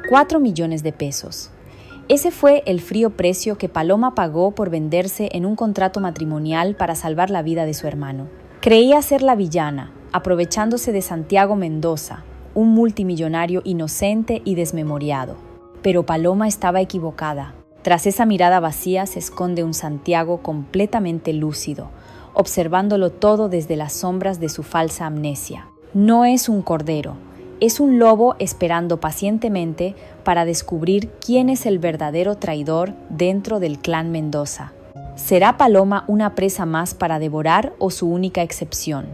4 millones de pesos. Ese fue el frío precio que Paloma pagó por venderse en un contrato matrimonial para salvar la vida de su hermano. Creía ser la villana, aprovechándose de Santiago Mendoza, un multimillonario inocente y desmemoriado. Pero Paloma estaba equivocada. Tras esa mirada vacía se esconde un Santiago completamente lúcido, observándolo todo desde las sombras de su falsa amnesia. No es un cordero, es un lobo esperando pacientemente para descubrir quién es el verdadero traidor dentro del clan Mendoza. ¿Será Paloma una presa más para devorar o su única excepción?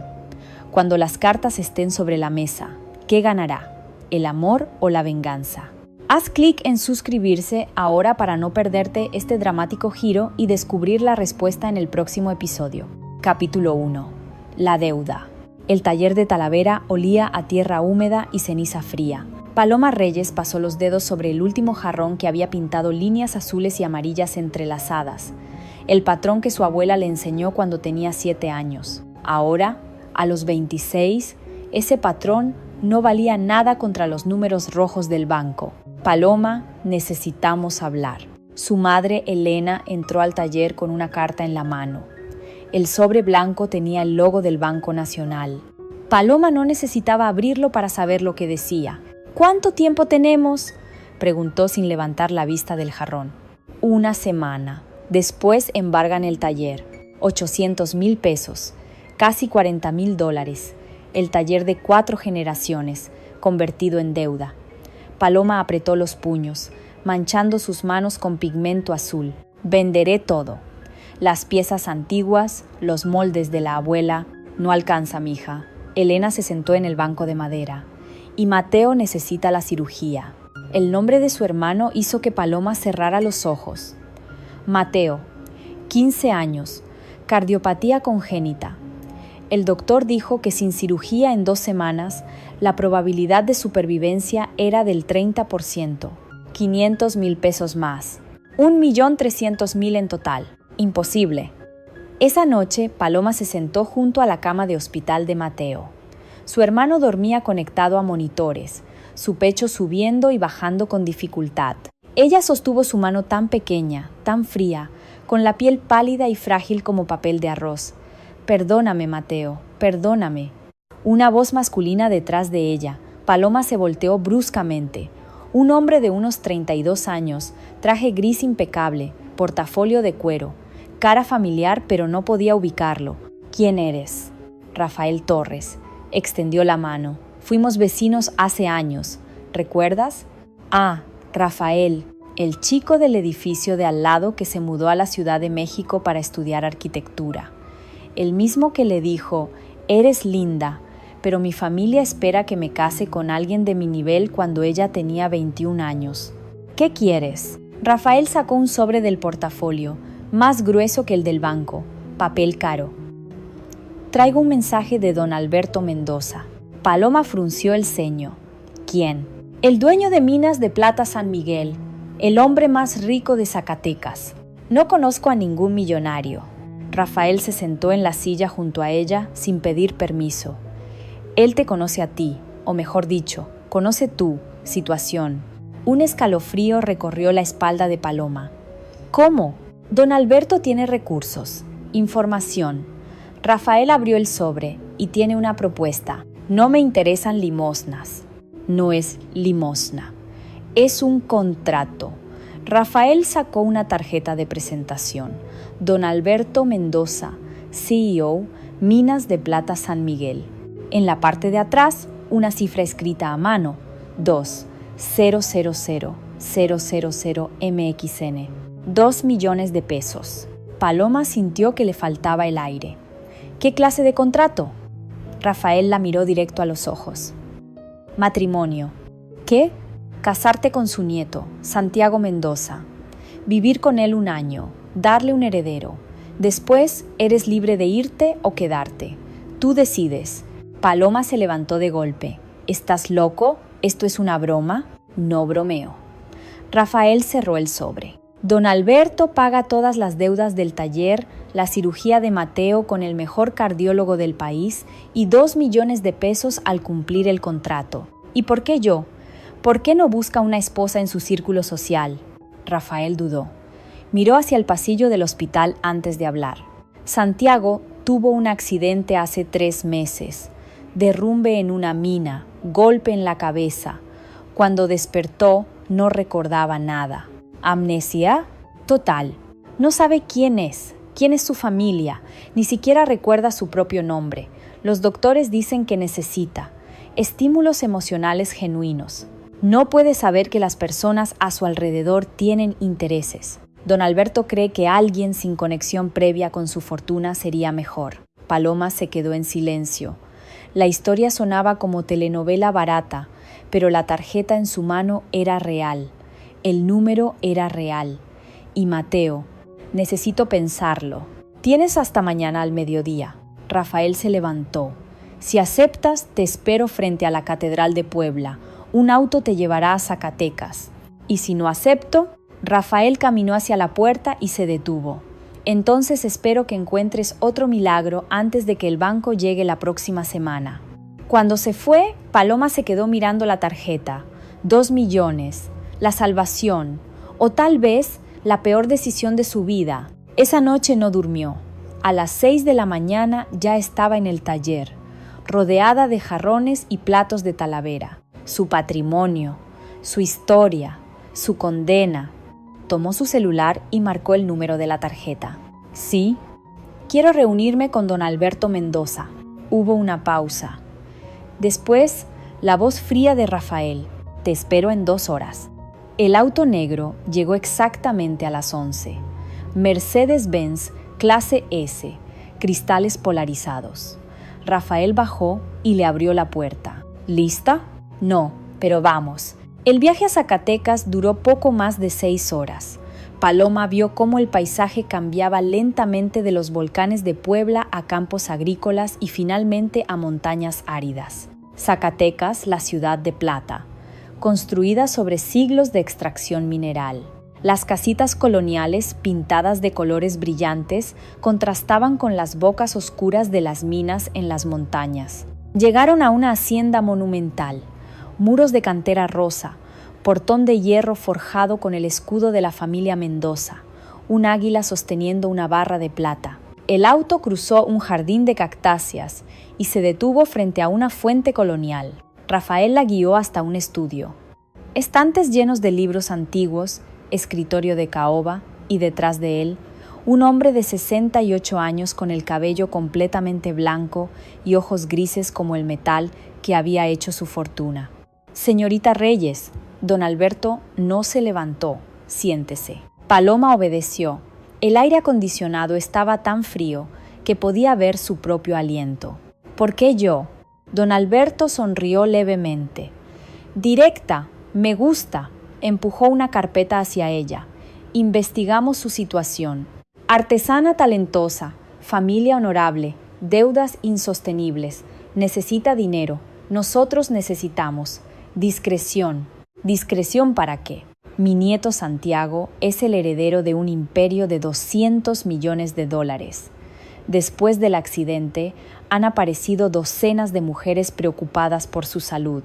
Cuando las cartas estén sobre la mesa, ¿qué ganará? ¿El amor o la venganza? Haz clic en suscribirse ahora para no perderte este dramático giro y descubrir la respuesta en el próximo episodio. Capítulo 1. La deuda. El taller de Talavera olía a tierra húmeda y ceniza fría. Paloma Reyes pasó los dedos sobre el último jarrón que había pintado líneas azules y amarillas entrelazadas, el patrón que su abuela le enseñó cuando tenía 7 años. Ahora, a los 26, ese patrón no valía nada contra los números rojos del banco. Paloma, necesitamos hablar. Su madre, Elena, entró al taller con una carta en la mano. El sobre blanco tenía el logo del Banco Nacional. Paloma no necesitaba abrirlo para saber lo que decía. ¿Cuánto tiempo tenemos?, preguntó sin levantar la vista del jarrón. 1 semana. Después embargan el taller. 800,000 pesos. Casi $40,000. El taller de 4 generaciones, convertido en deuda. Paloma apretó los puños, manchando sus manos con pigmento azul. Venderé todo. Las piezas antiguas, los moldes de la abuela. No alcanza, mija. Elena se sentó en el banco de madera. Y Mateo necesita la cirugía. El nombre de su hermano hizo que Paloma cerrara los ojos. Mateo, 15 años, cardiopatía congénita. El doctor dijo que sin cirugía en 2 semanas, la probabilidad de supervivencia era del 30%. 500,000 pesos más. 1,300,000 en total. Imposible. Esa noche, Paloma se sentó junto a la cama de hospital de Mateo. Su hermano dormía conectado a monitores, su pecho subiendo y bajando con dificultad. Ella sostuvo su mano tan pequeña, tan fría, con la piel pálida y frágil como papel de arroz. «Perdóname, Mateo, perdóname». Una voz masculina detrás de ella. Paloma se volteó bruscamente. Un hombre de unos 32 años, traje gris impecable, portafolio de cuero, cara familiar pero no podía ubicarlo. «¿Quién eres?» «Rafael Torres». Extendió la mano. «Fuimos vecinos hace años. ¿Recuerdas?» «Ah, Rafael, el chico del edificio de al lado que se mudó a la Ciudad de México para estudiar arquitectura. El mismo que le dijo, eres linda, pero mi familia espera que me case con alguien de mi nivel cuando ella tenía 21 años. ¿Qué quieres?» Rafael sacó un sobre del portafolio, más grueso que el del banco, papel caro. «Traigo un mensaje de don Alberto Mendoza». Paloma frunció el ceño. «¿Quién?» «El dueño de Minas de Plata San Miguel, el hombre más rico de Zacatecas. No conozco a ningún millonario». Rafael se sentó en la silla junto a ella sin pedir permiso. «Él te conoce a ti, o mejor dicho, conoce tu situación». Un escalofrío recorrió la espalda de Paloma. «¿Cómo?» «Don Alberto tiene recursos, información». Rafael abrió el sobre y tiene una propuesta. «No me interesan limosnas». «No es limosna, es un contrato». Rafael sacó una tarjeta de presentación. Don Alberto Mendoza, CEO, Minas de Plata San Miguel. En la parte de atrás, una cifra escrita a mano, 2,000,000 MXN, 2 millones de pesos. Paloma sintió que le faltaba el aire. «¿Qué clase de contrato?» Rafael la miró directo a los ojos. «Matrimonio». «¿Qué?» «Casarte con su nieto, Santiago Mendoza. Vivir con él 1 año, darle un heredero. Después eres libre de irte o quedarte. Tú decides». Paloma se levantó de golpe. «¿Estás loco? ¿Esto es una broma?» «No bromeo». Rafael cerró el sobre. «Don Alberto paga todas las deudas del taller, la cirugía de Mateo con el mejor cardiólogo del país y 2 millones de pesos al cumplir el contrato. ¿Y por qué yo? ¿Por qué no busca una esposa en su círculo social? Rafael dudó. Miró hacia el pasillo del hospital antes de hablar. Santiago tuvo un accidente hace 3 meses. Derrumbe en una mina, golpe en la cabeza. Cuando despertó, no recordaba nada. ¿Amnesia? Total. No sabe quién es su familia, ni siquiera recuerda su propio nombre. Los doctores dicen que necesita estímulos emocionales genuinos. No puede saber que las personas a su alrededor tienen intereses. Don Alberto cree que alguien sin conexión previa con su fortuna sería mejor. Paloma se quedó en silencio. La historia sonaba como telenovela barata, pero la tarjeta en su mano era real. El número era real. Y Mateo, necesito pensarlo. Tienes hasta mañana al mediodía. Rafael se levantó. Si aceptas, te espero frente a la Catedral de Puebla. Un auto te llevará a Zacatecas. Y si no acepto, Rafael caminó hacia la puerta y se detuvo. Entonces espero que encuentres otro milagro antes de que el banco llegue la próxima semana. Cuando se fue, Paloma se quedó mirando la tarjeta. 2 millones. La salvación. O tal vez la peor decisión de su vida. Esa noche no durmió. A las 6 de la mañana ya estaba en el taller, rodeada de jarrones y platos de Talavera. Su patrimonio, su historia, su condena. Tomó su celular y marcó el número de la tarjeta. Sí, quiero reunirme con don Alberto Mendoza. Hubo una pausa. Después, la voz fría de Rafael. Te espero en 2 horas. El auto negro llegó exactamente a las 11. Mercedes-Benz clase S, cristales polarizados. Rafael bajó y le abrió la puerta. ¿Lista? No, pero vamos. El viaje a Zacatecas duró poco más de 6 horas. Paloma vio cómo el paisaje cambiaba lentamente de los volcanes de Puebla a campos agrícolas y finalmente a montañas áridas. Zacatecas, la ciudad de plata, construida sobre siglos de extracción mineral. Las casitas coloniales, pintadas de colores brillantes, contrastaban con las bocas oscuras de las minas en las montañas. Llegaron a una hacienda monumental, muros de cantera rosa, portón de hierro forjado con el escudo de la familia Mendoza, un águila sosteniendo una barra de plata. El auto cruzó un jardín de cactáceas y se detuvo frente a una fuente colonial. Rafael la guió hasta un estudio. Estantes llenos de libros antiguos, escritorio de caoba, y detrás de él, un hombre de 68 años con el cabello completamente blanco y ojos grises como el metal que había hecho su fortuna. Señorita Reyes, don Alberto no se levantó. Siéntese. Paloma obedeció. El aire acondicionado estaba tan frío que podía ver su propio aliento. ¿Por qué yo? Don Alberto sonrió levemente. Directa, me gusta. Empujó una carpeta hacia ella. Investigamos su situación. Artesana talentosa, familia honorable, deudas insostenibles. Necesita dinero. Nosotros necesitamos. Discreción. ¿Discreción para qué? Mi nieto Santiago es el heredero de un imperio de $200 millones. Después del accidente, han aparecido docenas de mujeres preocupadas por su salud.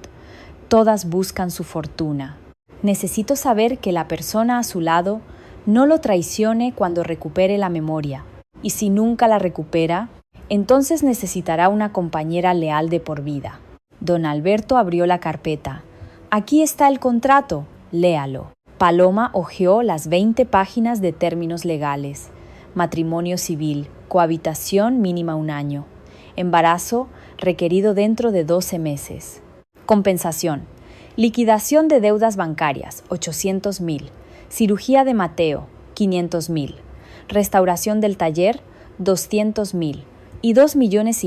Todas buscan su fortuna. Necesito saber que la persona a su lado no lo traicione cuando recupere la memoria. Y si nunca la recupera, entonces necesitará una compañera leal de por vida. Don Alberto abrió la carpeta. Aquí está el contrato, léalo. Paloma hojeó las 20 páginas de términos legales. Matrimonio civil, cohabitación mínima 1 año. Embarazo requerido dentro de 12 meses. Compensación. Liquidación de deudas bancarias, 800,000. Cirugía de Mateo, 500,000. Restauración del taller, 200,000. Y 2,5 millones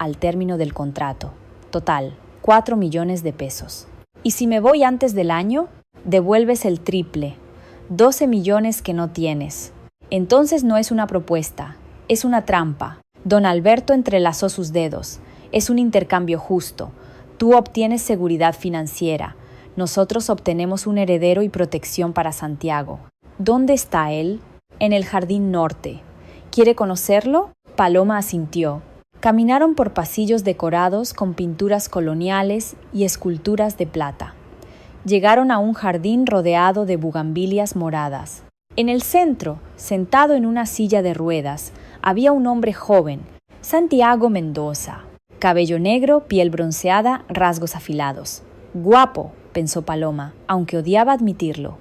al término del contrato. Total, 4 millones de pesos. ¿Y si me voy antes del año? Devuelves el triple. 12 millones que no tienes. Entonces no es una propuesta, es una trampa. Don Alberto entrelazó sus dedos. Es un intercambio justo. Tú obtienes seguridad financiera. Nosotros obtenemos un heredero y protección para Santiago. ¿Dónde está él? En el jardín norte. ¿Quiere conocerlo? Paloma asintió. Caminaron por pasillos decorados con pinturas coloniales y esculturas de plata. Llegaron a un jardín rodeado de bugambilias moradas. En el centro, sentado en una silla de ruedas, había un hombre joven, Santiago Mendoza. Cabello negro, piel bronceada, rasgos afilados. Guapo, pensó Paloma, aunque odiaba admitirlo,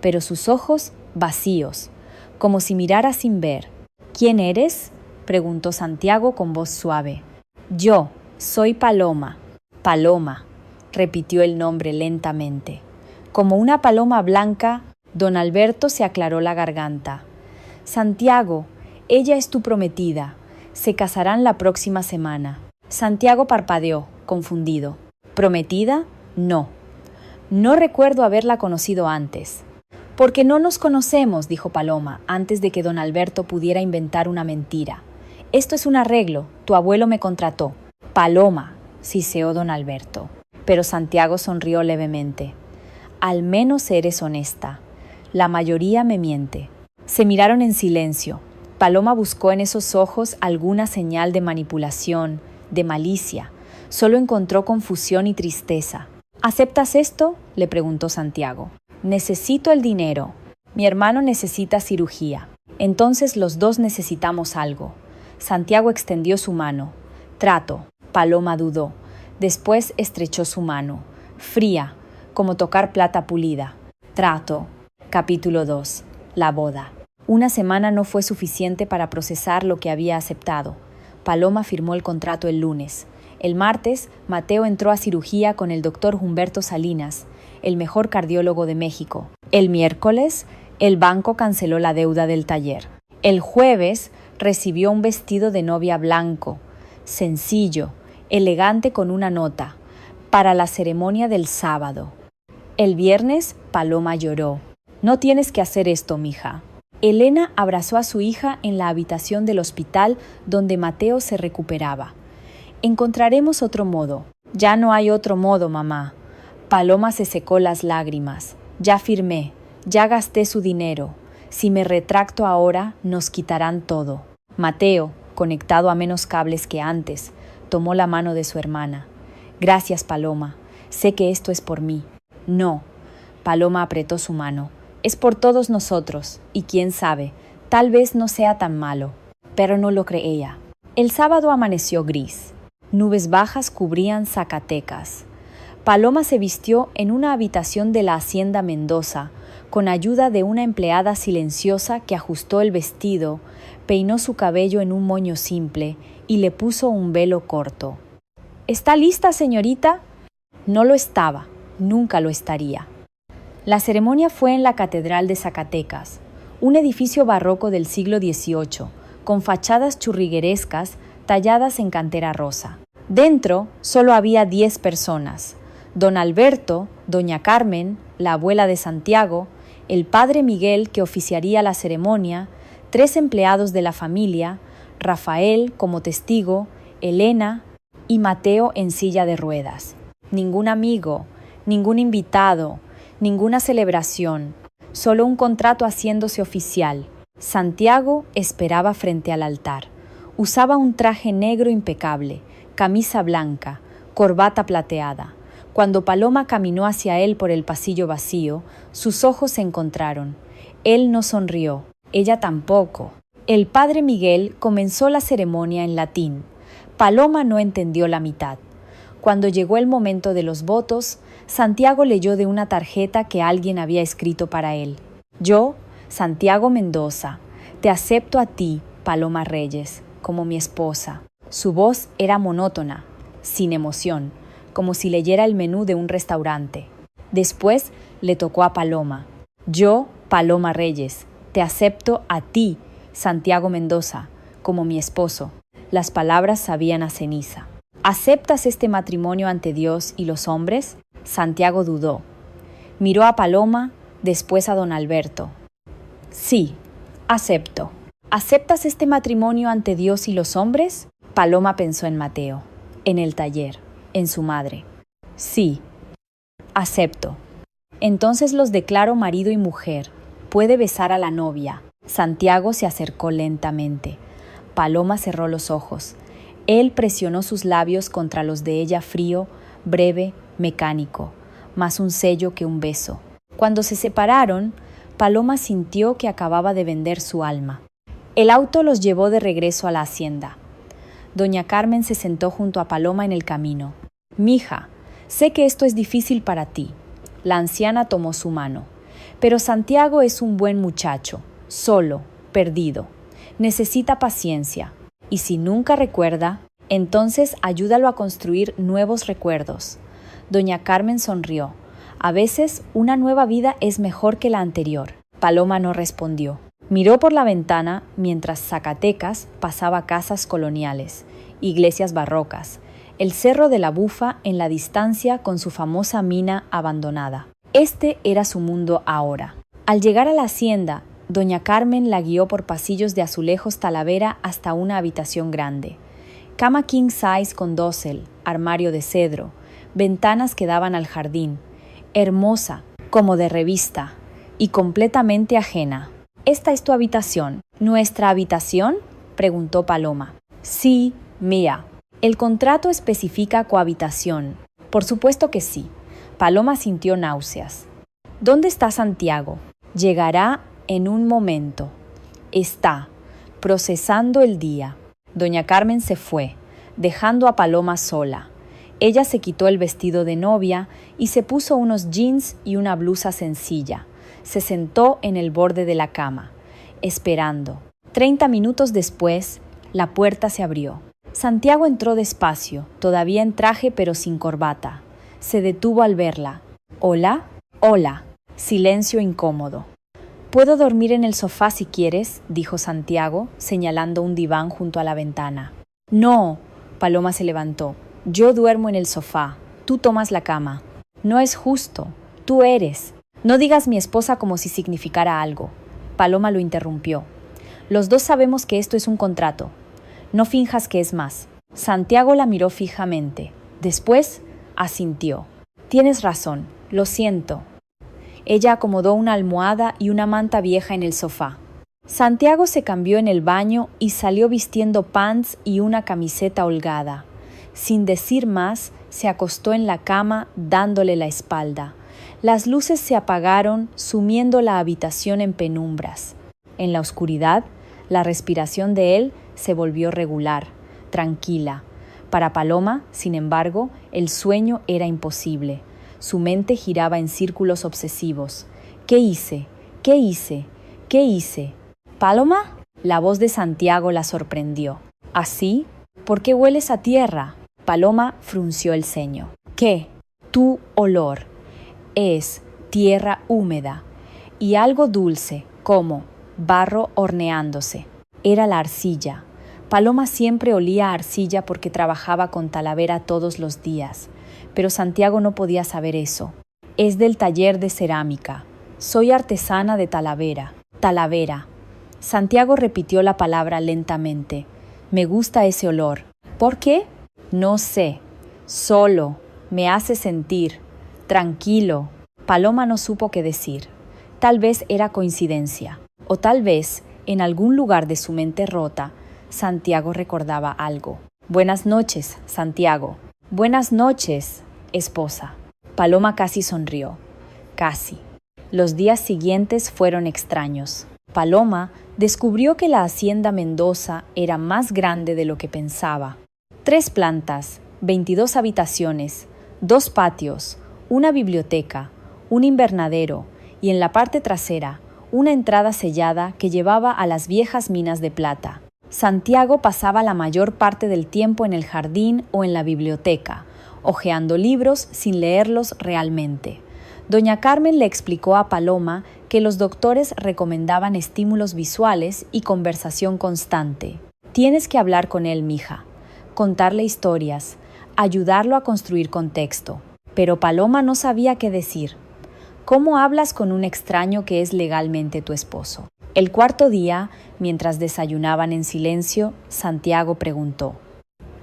pero sus ojos vacíos, como si mirara sin ver. ¿Quién eres?, preguntó Santiago con voz suave. Yo, soy Paloma. Paloma, repitió el nombre lentamente. Como una paloma blanca, don Alberto se aclaró la garganta. Santiago, ella es tu prometida. Se casarán la próxima semana. Santiago parpadeó, confundido. ¿Prometida? No. No recuerdo haberla conocido antes. Porque no nos conocemos, dijo Paloma, antes de que don Alberto pudiera inventar una mentira. Esto es un arreglo. Tu abuelo me contrató. Paloma, siseó don Alberto. Pero Santiago sonrió levemente. Al menos eres honesta. La mayoría me miente. Se miraron en silencio. Paloma buscó en esos ojos alguna señal de manipulación, de malicia. Solo encontró confusión y tristeza. ¿Aceptas esto?, le preguntó Santiago. Necesito el dinero. Mi hermano necesita cirugía. Entonces los dos necesitamos algo. Santiago extendió su mano. Trato. Paloma dudó. Después estrechó su mano. Fría, como tocar plata pulida. Trato. Capítulo 2. La boda. Una semana no fue suficiente para procesar lo que había aceptado. Paloma firmó el contrato el lunes. El martes, Mateo entró a cirugía con el doctor Humberto Salinas, el mejor cardiólogo de México. El miércoles, el banco canceló la deuda del taller. El jueves, recibió un vestido de novia blanco, sencillo, elegante con una nota, para la ceremonia del sábado. El viernes, Paloma lloró. No tienes que hacer esto, mija. Elena abrazó a su hija en la habitación del hospital donde Mateo se recuperaba. Encontraremos otro modo. Ya no hay otro modo, mamá. Paloma se secó las lágrimas. Ya firmé, ya gasté su dinero. Si me retracto ahora, nos quitarán todo. Mateo, conectado a menos cables que antes, tomó la mano de su hermana. Gracias, Paloma. Sé que esto es por mí. No. Paloma apretó su mano. Es por todos nosotros, y quién sabe, tal vez no sea tan malo. Pero no lo creía. El sábado amaneció gris. Nubes bajas cubrían Zacatecas. Paloma se vistió en una habitación de la hacienda Mendoza, con ayuda de una empleada silenciosa que ajustó el vestido, peinó su cabello en un moño simple y le puso un velo corto. ¿Está lista, señorita? No lo estaba, nunca lo estaría. La ceremonia fue en la Catedral de Zacatecas, un edificio barroco del siglo XVIII, con fachadas churriguerescas talladas en cantera rosa. Dentro solo había 10 personas: don Alberto, doña Carmen, la abuela de Santiago, el padre Miguel, que oficiaría la ceremonia, 3 empleados de la familia, Rafael como testigo, Elena y Mateo en silla de ruedas. Ningún amigo, ningún invitado, ninguna celebración, solo un contrato haciéndose oficial. Santiago esperaba frente al altar. Usaba un traje negro impecable, camisa blanca, corbata plateada. Cuando Paloma caminó hacia él por el pasillo vacío, sus ojos se encontraron. Él no sonrió, ella tampoco. El padre Miguel comenzó la ceremonia en latín. Paloma no entendió la mitad. Cuando llegó el momento de los votos, Santiago leyó de una tarjeta que alguien había escrito para él. Yo, Santiago Mendoza, te acepto a ti, Paloma Reyes, como mi esposa. Su voz era monótona, sin emoción, como si leyera el menú de un restaurante. Después le tocó a Paloma. Yo, Paloma Reyes, te acepto a ti, Santiago Mendoza, como mi esposo. Las palabras sabían a ceniza. ¿Aceptas este matrimonio ante Dios y los hombres? Santiago dudó. Miró a Paloma, después a don Alberto. Sí, acepto. ¿Aceptas este matrimonio ante Dios y los hombres? Paloma pensó en Mateo, en el taller, en su madre. Sí, acepto. Entonces los declaro marido y mujer. Puede besar a la novia. Santiago se acercó lentamente. Paloma cerró los ojos. Él presionó sus labios contra los de ella frío, breve, mecánico. más un sello que un beso. Cuando se separaron, Paloma sintió que acababa de vender su alma. El auto los llevó de regreso a la hacienda. Doña Carmen se sentó junto a Paloma en el camino. «Mija, sé que esto es difícil para ti». La anciana tomó su mano. «Pero Santiago es un buen muchacho, solo, perdido. Necesita paciencia. Y si nunca recuerda, entonces ayúdalo a construir nuevos recuerdos». Doña Carmen sonrió. «A veces una nueva vida es mejor que la anterior». Paloma no respondió. Miró por la ventana mientras Zacatecas pasaba casas coloniales, iglesias barrocas, el Cerro de la Bufa en la distancia con su famosa mina abandonada. Este era su mundo ahora. Al llegar a la hacienda, doña Carmen la guió por pasillos de azulejos talavera hasta una habitación grande. Cama king size con dosel, armario de cedro, ventanas que daban al jardín. Hermosa, como de revista, y completamente ajena. «¿Esta es tu habitación? ¿Nuestra habitación?», preguntó Paloma. «Sí, mía. El contrato especifica cohabitación». «Por supuesto que sí». Paloma sintió náuseas. «¿Dónde está Santiago?» «Llegará en un momento. Está procesando el día». Doña Carmen se fue, dejando a Paloma sola. Ella se quitó el vestido de novia y se puso unos jeans y una blusa sencilla. Se sentó en el borde de la cama, esperando. 30 minutos después, la puerta se abrió. Santiago entró despacio, todavía en traje pero sin corbata. Se detuvo al verla. «¿Hola?» «Hola». Silencio incómodo. «¿Puedo dormir en el sofá si quieres?», dijo Santiago, señalando un diván junto a la ventana. «No», Paloma se levantó. «Yo duermo en el sofá. Tú tomas la cama». «No es justo. Tú eres». «No digas mi esposa como si significara algo». Paloma lo interrumpió. «Los dos sabemos que esto es un contrato. No finjas que es más». Santiago la miró fijamente. Después asintió. «Tienes razón. Lo siento». Ella acomodó una almohada y una manta vieja en el sofá. Santiago se cambió en el baño y salió vistiendo pants y una camiseta holgada. Sin decir más, se acostó en la cama dándole la espalda. Las luces se apagaron, sumiendo la habitación en penumbras. En la oscuridad, la respiración de él se volvió regular, tranquila. Para Paloma, sin embargo, el sueño era imposible. Su mente giraba en círculos obsesivos. «¿Qué hice? ¿Qué hice? ¿Qué hice?» «¿Paloma?» La voz de Santiago la sorprendió. «¿Así? ¿Por qué hueles a tierra?» Paloma frunció el ceño. «¿Qué?» «Tu olor. Es tierra húmeda y algo dulce, como barro horneándose». Era la arcilla. Paloma siempre olía a arcilla porque trabajaba con talavera todos los días, pero Santiago no podía saber eso. «Es del taller de cerámica. Soy artesana de talavera». «Talavera». Santiago repitió la palabra lentamente. «Me gusta ese olor». «¿Por qué?» «No sé. Solo. Me hace sentir tranquilo». Paloma no supo qué decir. Tal vez era coincidencia, o tal vez, en algún lugar de su mente rota, Santiago recordaba algo. «Buenas noches, Santiago». «Buenas noches, esposa». Paloma casi sonrió. Casi. Los días siguientes fueron extraños. Paloma descubrió que la hacienda Mendoza era más grande de lo que pensaba. 3 plantas, 22 habitaciones, 2 patios, una biblioteca, un invernadero y en la parte trasera, una entrada sellada que llevaba a las viejas minas de plata. Santiago pasaba la mayor parte del tiempo en el jardín o en la biblioteca, hojeando libros sin leerlos realmente. Doña Carmen le explicó a Paloma que los doctores recomendaban estímulos visuales y conversación constante. «Tienes que hablar con él, mija, contarle historias, ayudarlo a construir contexto». Pero Paloma no sabía qué decir. ¿Cómo hablas con un extraño que es legalmente tu esposo? El cuarto día, mientras desayunaban en silencio, Santiago preguntó: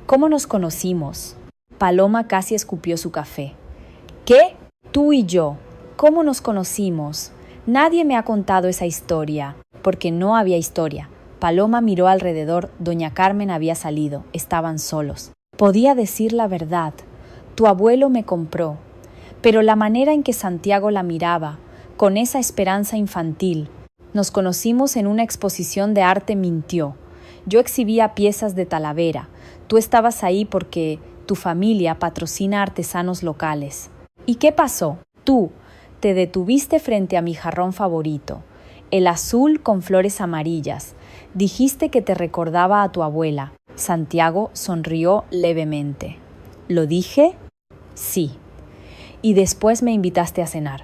«¿Cómo nos conocimos?» Paloma casi escupió su café. «¿Qué? Tú y yo. ¿Cómo nos conocimos? Nadie me ha contado esa historia». Porque no había historia. Paloma miró alrededor. Doña Carmen había salido. Estaban solos. Podía decir la verdad. «Tu abuelo me compró. pero la manera en que Santiago la miraba, con esa esperanza infantil. Nos conocimos en una exposición de arte, mintió. Yo exhibía piezas de Talavera. Tú estabas ahí porque tu familia patrocina artesanos locales. ¿Y qué pasó? Tú te detuviste frente a mi jarrón favorito, el azul con flores amarillas. Dijiste que te recordaba a tu abuela. Santiago sonrió levemente. ¿Lo dije? Sí. Y después me invitaste a cenar.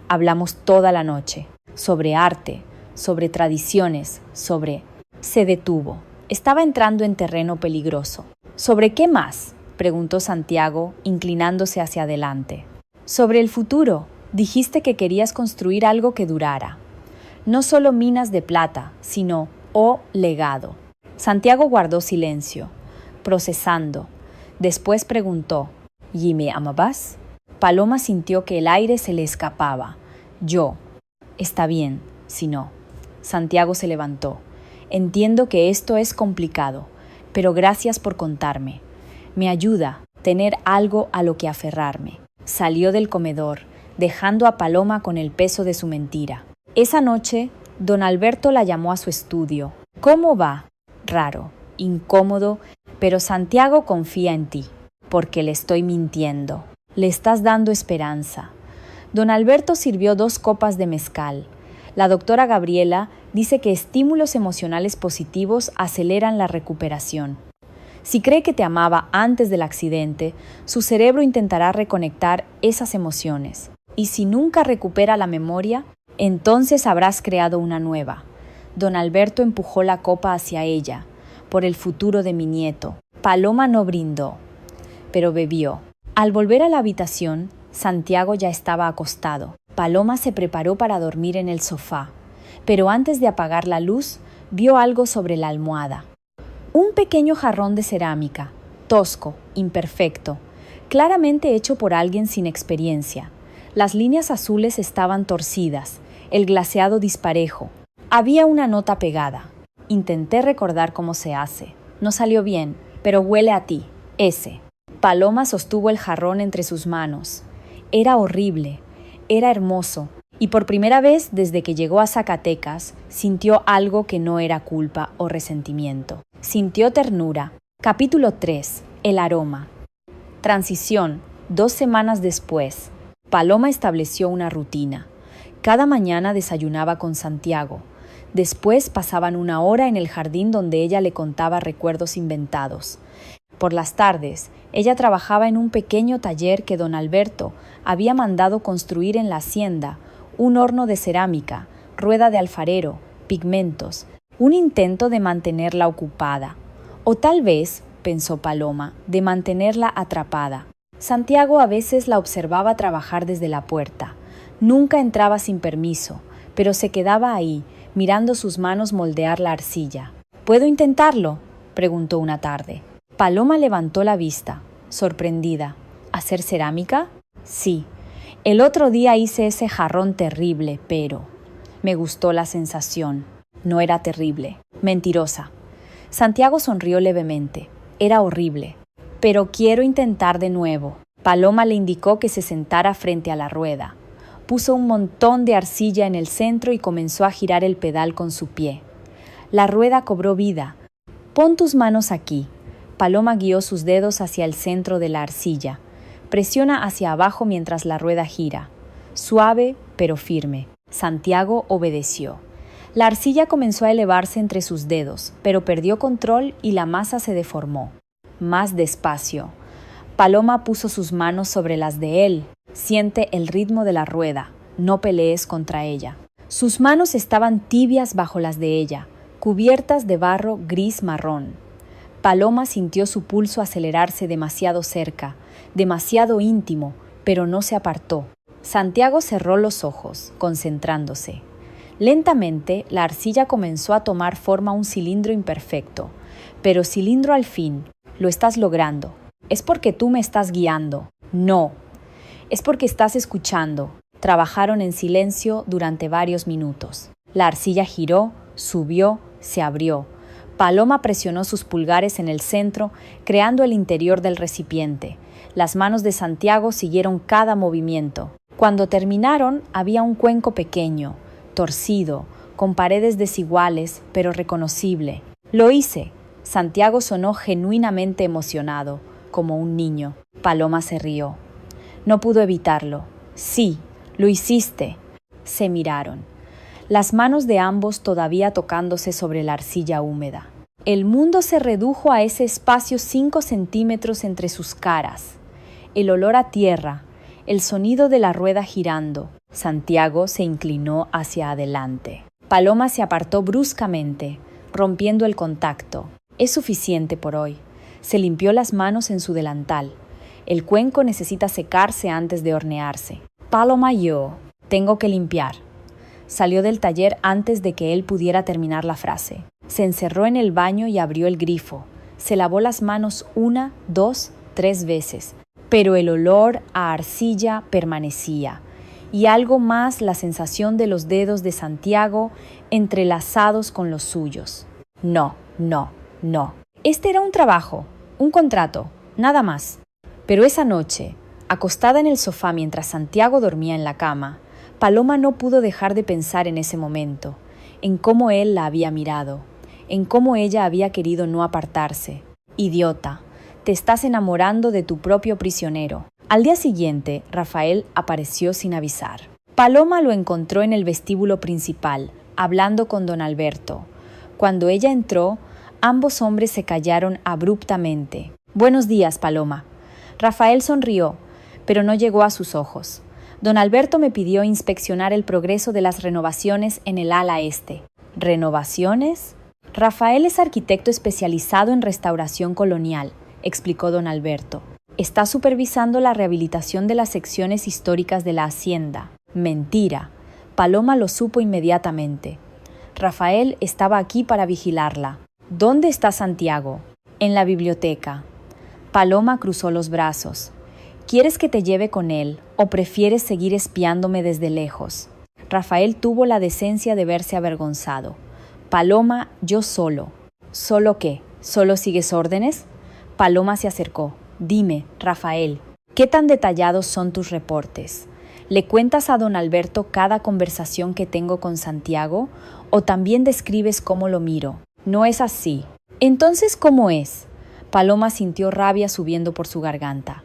Hablamos toda la noche, sobre arte, sobre tradiciones, sobre... Se detuvo. Estaba entrando en terreno peligroso. ¿Sobre qué más?, preguntó Santiago, inclinándose hacia adelante. Sobre el futuro. Dijiste que querías construir algo que durara. No solo minas de plata, sino legado. Santiago guardó silencio, procesando. Después preguntó, ¿y me amabas? Paloma sintió que el aire se le escapaba. Yo. Está bien, si no. Santiago se levantó. Entiendo que esto es complicado, pero gracias por contarme. Me ayuda tener algo a lo que aferrarme. Salió del comedor, dejando a Paloma con el peso de su mentira. Esa noche, don Alberto la llamó a su estudio. ¿Cómo va? Raro, incómodo, pero Santiago confía en ti, porque le estoy mintiendo. Le estás dando esperanza. Don Alberto sirvió 2 copas de mezcal. La doctora Gabriela dice que estímulos emocionales positivos aceleran la recuperación. Si cree que te amaba antes del accidente, su cerebro intentará reconectar esas emociones. Y si nunca recupera la memoria, entonces habrás creado una nueva. Don Alberto empujó la copa hacia ella, por el futuro de mi nieto. Paloma no brindó, pero bebió. Al volver a la habitación, Santiago ya estaba acostado. Paloma se preparó para dormir en el sofá, pero antes de apagar la luz, vio algo sobre la almohada. Un pequeño jarrón de cerámica, tosco, imperfecto, claramente hecho por alguien sin experiencia. Las líneas azules estaban torcidas, el glaseado disparejo. Había una nota pegada. Intenté recordar cómo se hace. No salió bien, pero huele a ti. Ese. Paloma sostuvo el jarrón entre sus manos. Era horrible, era hermoso, y por primera vez desde que llegó a Zacatecas, sintió algo que no era culpa o resentimiento. Sintió ternura. Capítulo 3. El aroma. Transición. 2 semanas después. Paloma estableció una rutina. Cada mañana desayunaba con Santiago. Después pasaban 1 hora en el jardín donde ella le contaba recuerdos inventados. Por las tardes, ella trabajaba en un pequeño taller que don Alberto había mandado construir en la hacienda, un horno de cerámica, rueda de alfarero, pigmentos, un intento de mantenerla ocupada. O tal vez, pensó Paloma, de mantenerla atrapada. Santiago a veces la observaba trabajar desde la puerta. Nunca entraba sin permiso, pero se quedaba ahí, mirando sus manos moldear la arcilla. ¿Puedo intentarlo?, preguntó una tarde. Paloma levantó la vista, sorprendida. ¿Hacer cerámica? Sí. El otro día hice ese jarrón terrible, pero... Me gustó la sensación. No era terrible. Mentirosa. Santiago sonrió levemente. Era horrible. Pero quiero intentar de nuevo. Paloma le indicó que se sentara frente a la rueda. Puso un montón de arcilla en el centro y comenzó a girar el pedal con su pie. La rueda cobró vida. Pon tus manos aquí. Paloma guió sus dedos hacia el centro de la arcilla. Presiona hacia abajo mientras la rueda gira. Suave, pero firme. Santiago obedeció. La arcilla comenzó a elevarse entre sus dedos, pero perdió control y la masa se deformó. Más despacio. Paloma puso sus manos sobre las de él. Siente el ritmo de la rueda. No pelees contra ella. Sus manos estaban tibias bajo las de ella, cubiertas de barro gris-marrón. Paloma sintió su pulso acelerarse demasiado cerca, demasiado íntimo, pero no se apartó. Santiago cerró los ojos, concentrándose. Lentamente, la arcilla comenzó a tomar forma un cilindro imperfecto. Pero cilindro al fin. Lo estás logrando. Es porque tú me estás guiando. No. Es porque estás escuchando. Trabajaron en silencio durante varios minutos. La arcilla giró, subió, se abrió. Paloma presionó sus pulgares en el centro, creando el interior del recipiente. Las manos de Santiago siguieron cada movimiento. Cuando terminaron, había un cuenco pequeño, torcido, con paredes desiguales, pero reconocible. Lo hice. Santiago sonó genuinamente emocionado, como un niño. Paloma se rió. No pudo evitarlo. Sí, lo hiciste. Se miraron. Las manos de ambos todavía tocándose sobre la arcilla húmeda. El mundo se redujo a ese espacio 5 centímetros entre sus caras. El olor a tierra, el sonido de la rueda girando. Santiago se inclinó hacia adelante. Paloma se apartó bruscamente, rompiendo el contacto. Es suficiente por hoy. Se limpió las manos en su delantal. El cuenco necesita secarse antes de hornearse. Paloma, yo tengo que limpiar. Salió del taller antes de que él pudiera terminar la frase. Se encerró en el baño y abrió el grifo. Se lavó las manos 1, 2, 3 veces. Pero el olor a arcilla permanecía. Y algo más la sensación de los dedos de Santiago entrelazados con los suyos. No. Este era un trabajo, un contrato, nada más. Pero esa noche, acostada en el sofá mientras Santiago dormía en la cama, Paloma no pudo dejar de pensar en ese momento, en cómo él la había mirado, en cómo ella había querido no apartarse. Idiota, te estás enamorando de tu propio prisionero. Al día siguiente, Rafael apareció sin avisar. Paloma lo encontró en el vestíbulo principal, hablando con don Alberto. Cuando ella entró, ambos hombres se callaron abruptamente. Buenos días, Paloma. Rafael sonrió, pero no llegó a sus ojos. Don Alberto me pidió inspeccionar el progreso de las renovaciones en el ala este. ¿Renovaciones? Rafael es arquitecto especializado en restauración colonial, explicó don Alberto. Está supervisando la rehabilitación de las secciones históricas de la hacienda. Mentira. Paloma lo supo inmediatamente. Rafael estaba aquí para vigilarla. ¿Dónde está Santiago? En la biblioteca. Paloma cruzó los brazos. ¿Quieres que te lleve con él o prefieres seguir espiándome desde lejos? Rafael tuvo la decencia de verse avergonzado. Paloma, yo solo. ¿Solo qué? ¿Solo sigues órdenes? Paloma se acercó. Dime, Rafael, ¿qué tan detallados son tus reportes? ¿Le cuentas a don Alberto cada conversación que tengo con Santiago o también describes cómo lo miro? No es así. Entonces, ¿cómo es? Paloma sintió rabia subiendo por su garganta.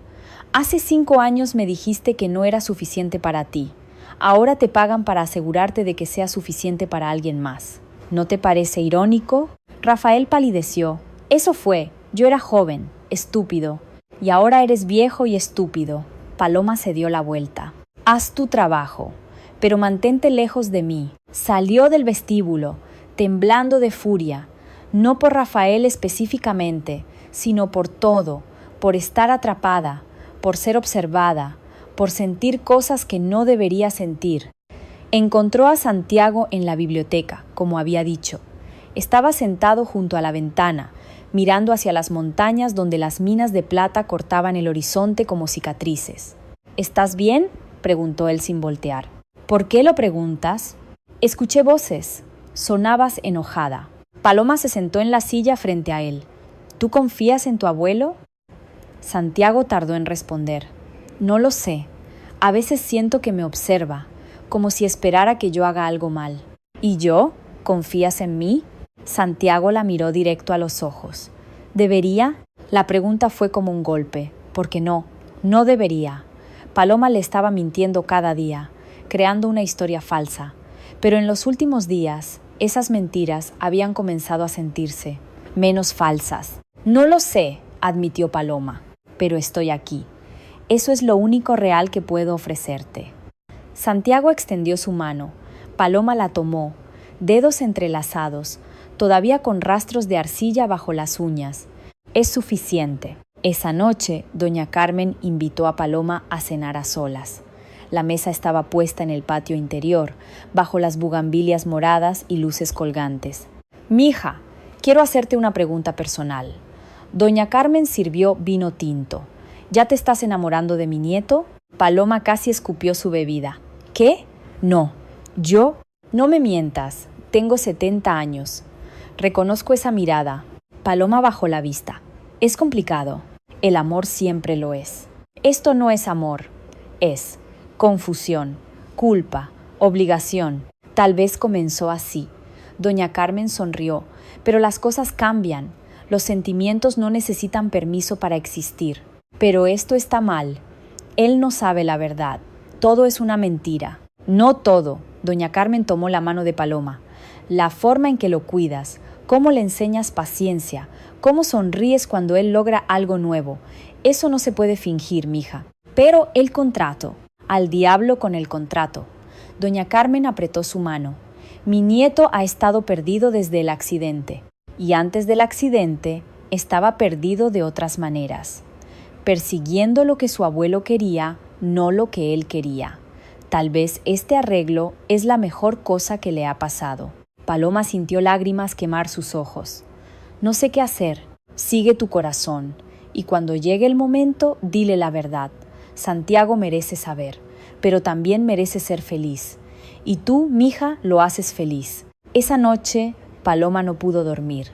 Hace 5 años me dijiste que no era suficiente para ti. Ahora te pagan para asegurarte de que sea suficiente para alguien más. ¿No te parece irónico? Rafael palideció. Eso fue. Yo era joven, estúpido. Y ahora eres viejo y estúpido. Paloma se dio la vuelta. Haz tu trabajo, pero mantente lejos de mí. Salió del vestíbulo, temblando de furia, no por Rafael específicamente, sino por todo, por estar atrapada, por ser observada, por sentir cosas que no debería sentir. Encontró a Santiago en la biblioteca, como había dicho. Estaba sentado junto a la ventana, mirando hacia las montañas donde las minas de plata cortaban el horizonte como cicatrices. ¿Estás bien?, preguntó él sin voltear. ¿Por qué lo preguntas? Escuché voces. Sonabas enojada. Paloma se sentó en la silla frente a él. ¿Tú confías en tu abuelo? Santiago tardó en responder. No lo sé. A veces siento que me observa, como si esperara que yo haga algo mal. ¿Y yo? ¿Confías en mí? Santiago la miró directo a los ojos. ¿Debería? La pregunta fue como un golpe, porque no debería. Paloma le estaba mintiendo cada día, creando una historia falsa. Pero en los últimos días, esas mentiras habían comenzado a sentirse menos falsas. No lo sé, admitió Paloma, pero estoy aquí. Eso es lo único real que puedo ofrecerte. Santiago extendió su mano. Paloma la tomó, dedos entrelazados, todavía con rastros de arcilla bajo las uñas. Es suficiente. Esa noche, doña Carmen invitó a Paloma a cenar a solas. La mesa estaba puesta en el patio interior, bajo las bugambilias moradas y luces colgantes. «Mija, quiero hacerte una pregunta personal». Doña Carmen sirvió vino tinto. «¿Ya te estás enamorando de mi nieto?» Paloma casi escupió su bebida. «¿Qué? No. ¿Yo? No me mientas. Tengo 70 años. Reconozco esa mirada». Paloma bajó la vista. «Es complicado. El amor siempre lo es. Esto no es amor, es confusión, culpa, obligación. Tal vez comenzó así. Doña Carmen sonrió, pero las cosas cambian. Los sentimientos no necesitan permiso para existir. Pero esto está mal. Él no sabe la verdad. Todo es una mentira. No todo. Doña Carmen tomó la mano de Paloma. La forma en que lo cuidas, cómo le enseñas paciencia, cómo sonríes cuando él logra algo nuevo. Eso no se puede fingir, mija. Pero el contrato. Al diablo con el contrato. Doña Carmen apretó su mano. Mi nieto ha estado perdido desde el accidente. Y antes del accidente, estaba perdido de otras maneras. Persiguiendo lo que su abuelo quería, no lo que él quería. Tal vez este arreglo es la mejor cosa que le ha pasado. Paloma sintió lágrimas quemar sus ojos. No sé qué hacer. Sigue tu corazón. Y cuando llegue el momento, dile la verdad. Santiago merece saber, pero también merece ser feliz. Y tú, mija, lo haces feliz. Esa noche, Paloma no pudo dormir.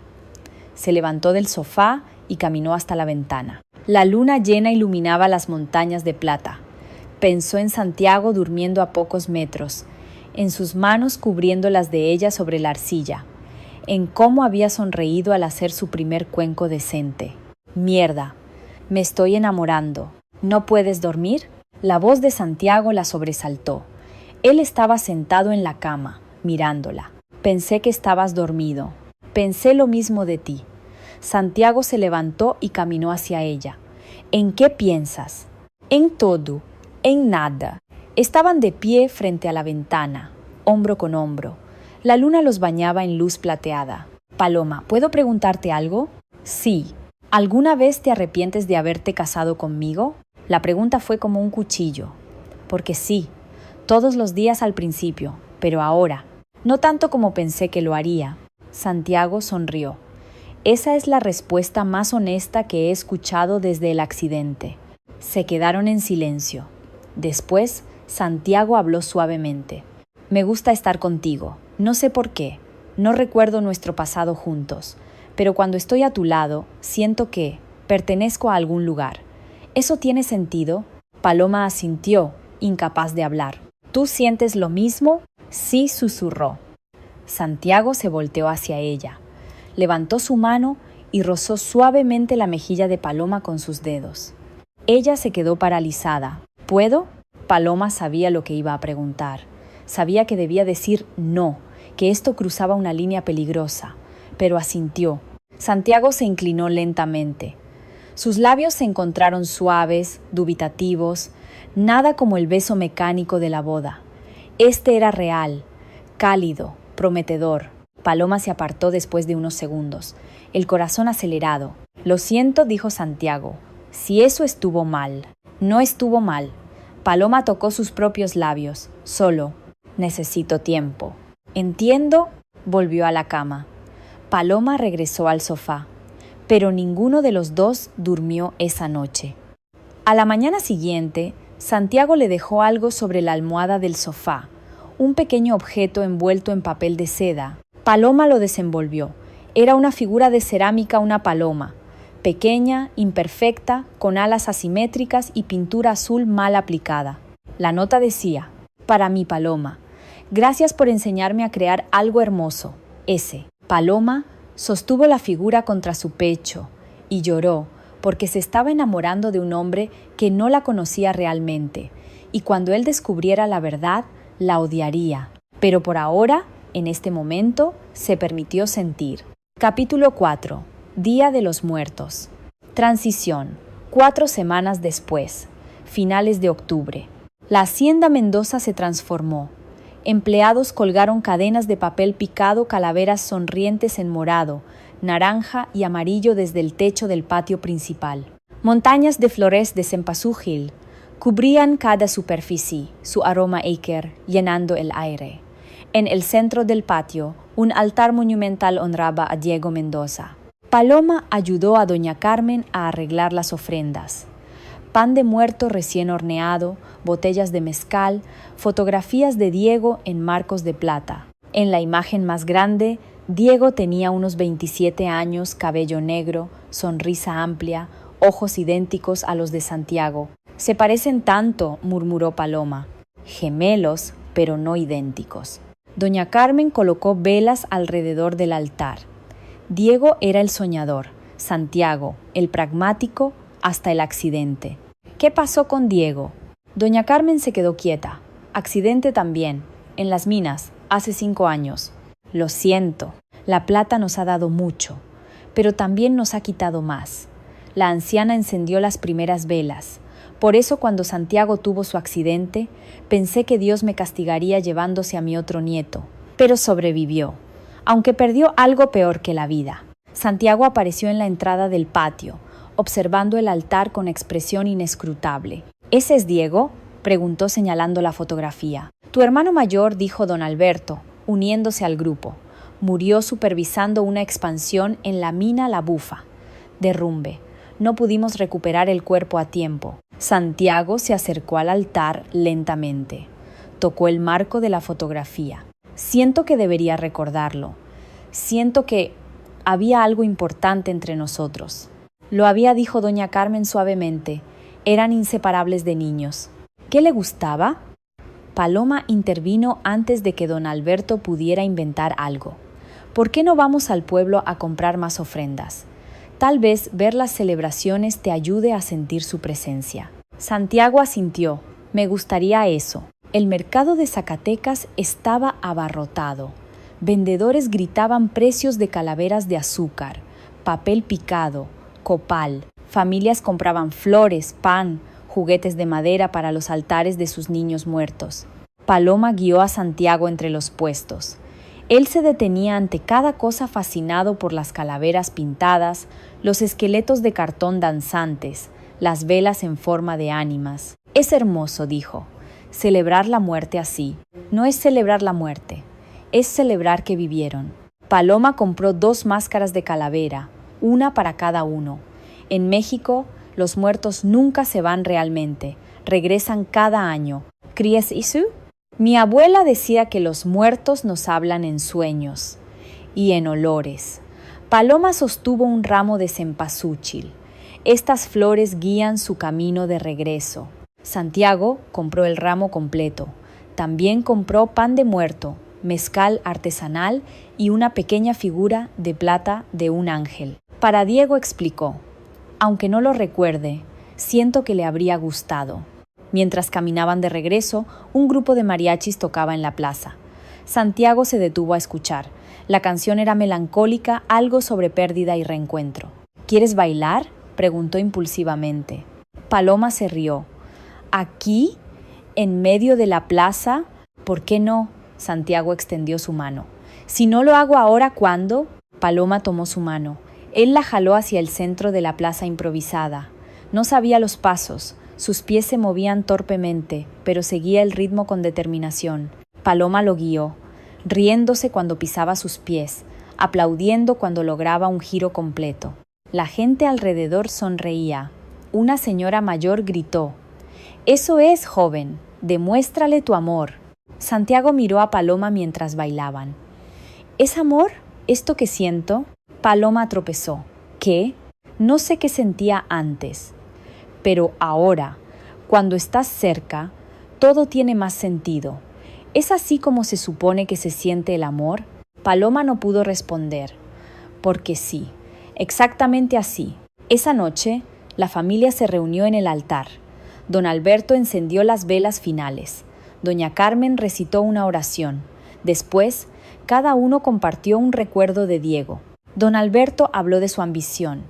Se levantó del sofá y caminó hasta la ventana. La luna llena iluminaba las montañas de plata. Pensó en Santiago durmiendo a pocos metros, en sus manos cubriendo las de ella sobre la arcilla, en cómo había sonreído al hacer su primer cuenco decente. Mierda, me estoy enamorando. ¿No puedes dormir? La voz de Santiago la sobresaltó. Él estaba sentado en la cama, mirándola. Pensé que estabas dormido. Pensé lo mismo de ti. Santiago se levantó y caminó hacia ella. ¿En qué piensas? En todo, en nada. Estaban de pie frente a la ventana, hombro con hombro. La luna los bañaba en luz plateada. Paloma, ¿puedo preguntarte algo? Sí. ¿Alguna vez te arrepientes de haberte casado conmigo? La pregunta fue como un cuchillo. Porque sí, todos los días al principio, pero ahora, no tanto como pensé que lo haría. Santiago sonrió. Esa es la respuesta más honesta que he escuchado desde el accidente. Se quedaron en silencio. Después, Santiago habló suavemente. Me gusta estar contigo. No sé por qué. No recuerdo nuestro pasado juntos. Pero cuando estoy a tu lado, siento que pertenezco a algún lugar. ¿Eso tiene sentido? Paloma asintió, incapaz de hablar. ¿Tú sientes lo mismo? Sí, susurró. Santiago se volteó hacia ella. Levantó su mano y rozó suavemente la mejilla de Paloma con sus dedos. Ella se quedó paralizada. ¿Puedo? Paloma sabía lo que iba a preguntar. Sabía que debía decir no, que esto cruzaba una línea peligrosa, pero asintió. Santiago se inclinó lentamente. Sus labios se encontraron suaves, dubitativos, nada como el beso mecánico de la boda. Este era real, cálido, prometedor. Paloma se apartó después de unos segundos, el corazón acelerado. Lo siento, dijo Santiago. Si eso estuvo mal. No estuvo mal. Paloma tocó sus propios labios. Solo. Necesito tiempo. Entiendo. Volvió a la cama. Paloma regresó al sofá. Pero ninguno de los dos durmió esa noche. A la mañana siguiente, Santiago le dejó algo sobre la almohada del sofá, un pequeño objeto envuelto en papel de seda. Paloma lo desenvolvió. Era una figura de cerámica, una paloma, pequeña, imperfecta, con alas asimétricas y pintura azul mal aplicada. La nota decía: para mi Paloma, gracias por enseñarme a crear algo hermoso. S. Paloma sostuvo la figura contra su pecho y lloró porque se estaba enamorando de un hombre que no la conocía realmente, y cuando él descubriera la verdad, la odiaría. Pero por ahora, en este momento, se permitió sentir. Capítulo 4. Día de los Muertos. Transición. 4 semanas después. Finales de octubre. La hacienda Mendoza se transformó. Empleados colgaron cadenas de papel picado, calaveras sonrientes en morado, naranja y amarillo desde el techo del patio principal. Montañas de flores de cempasúchil cubrían cada superficie, su aroma áquer llenando el aire. En el centro del patio, un altar monumental honraba a Diego Mendoza. Paloma ayudó a doña Carmen a arreglar las ofrendas. Pan de muerto recién horneado, botellas de mezcal, fotografías de Diego en marcos de plata. En la imagen más grande, Diego tenía unos 27 años, cabello negro, sonrisa amplia, ojos idénticos a los de Santiago. Se parecen tanto, murmuró Paloma. Gemelos, pero no idénticos. Doña Carmen colocó velas alrededor del altar. Diego era el soñador, Santiago, el pragmático, hasta el accidente. ¿Qué pasó con Diego? Doña Carmen se quedó quieta. Accidente también, en las minas, hace 5 años. Lo siento, la plata nos ha dado mucho, pero también nos ha quitado más. La anciana encendió las primeras velas. Por eso cuando Santiago tuvo su accidente, pensé que Dios me castigaría llevándose a mi otro nieto. Pero sobrevivió, aunque perdió algo peor que la vida. Santiago apareció en la entrada del patio, observando el altar con expresión inescrutable. ¿Ese es Diego?, preguntó señalando la fotografía. Tu hermano mayor, dijo don Alberto, uniéndose al grupo. Murió supervisando una expansión en la mina La Bufa. Derrumbe. No pudimos recuperar el cuerpo a tiempo. Santiago se acercó al altar lentamente. Tocó el marco de la fotografía. Siento que debería recordarlo. Siento que había algo importante entre nosotros. Lo había, dijo doña Carmen suavemente. Eran inseparables de niños. ¿Qué le gustaba? Paloma intervino antes de que don Alberto pudiera inventar algo. ¿Por qué no vamos al pueblo a comprar más ofrendas? Tal vez ver las celebraciones te ayude a sentir su presencia. Santiago asintió. Me gustaría eso. El mercado de Zacatecas estaba abarrotado. Vendedores gritaban precios de calaveras de azúcar, papel picado, copal. Familias compraban flores, pan, juguetes de madera para los altares de sus niños muertos. Paloma guió a Santiago entre los puestos. Él se detenía ante cada cosa fascinado por las calaveras pintadas, los esqueletos de cartón danzantes, las velas en forma de ánimas. Es hermoso, dijo. Celebrar la muerte así. No es celebrar la muerte, es celebrar que vivieron. Paloma compró 2 máscaras de calavera, una para cada uno. En México, los muertos nunca se van realmente, regresan cada año. ¿Crees eso? Mi abuela decía que los muertos nos hablan en sueños y en olores. Paloma sostuvo un ramo de cempasúchil. Estas flores guían su camino de regreso. Santiago compró el ramo completo. También compró pan de muerto, mezcal artesanal y una pequeña figura de plata de un ángel. Para Diego explicó, aunque no lo recuerde, siento que le habría gustado. Mientras caminaban de regreso, un grupo de mariachis tocaba en la plaza. Santiago se detuvo a escuchar. La canción era melancólica, algo sobre pérdida y reencuentro. ¿Quieres bailar?, preguntó impulsivamente. Paloma se rió. ¿Aquí? ¿En medio de la plaza? ¿Por qué no? Santiago extendió su mano. Si no lo hago ahora, ¿cuándo? Paloma tomó su mano. Él la jaló hacia el centro de la plaza improvisada. No sabía los pasos. Sus pies se movían torpemente, pero seguía el ritmo con determinación. Paloma lo guió, riéndose cuando pisaba sus pies, aplaudiendo cuando lograba un giro completo. La gente alrededor sonreía. Una señora mayor gritó, «Eso es, joven, demuéstrale tu amor». Santiago miró a Paloma mientras bailaban. ¿Es amor esto que siento? Paloma tropezó. ¿Qué? No sé qué sentía antes. Pero ahora, cuando estás cerca, todo tiene más sentido. ¿Es así como se supone que se siente el amor? Paloma no pudo responder. Porque sí, exactamente así. Esa noche, la familia se reunió en el altar. Don Alberto encendió las velas finales. Doña Carmen recitó una oración. Después, cada uno compartió un recuerdo de Diego. Don Alberto habló de su ambición.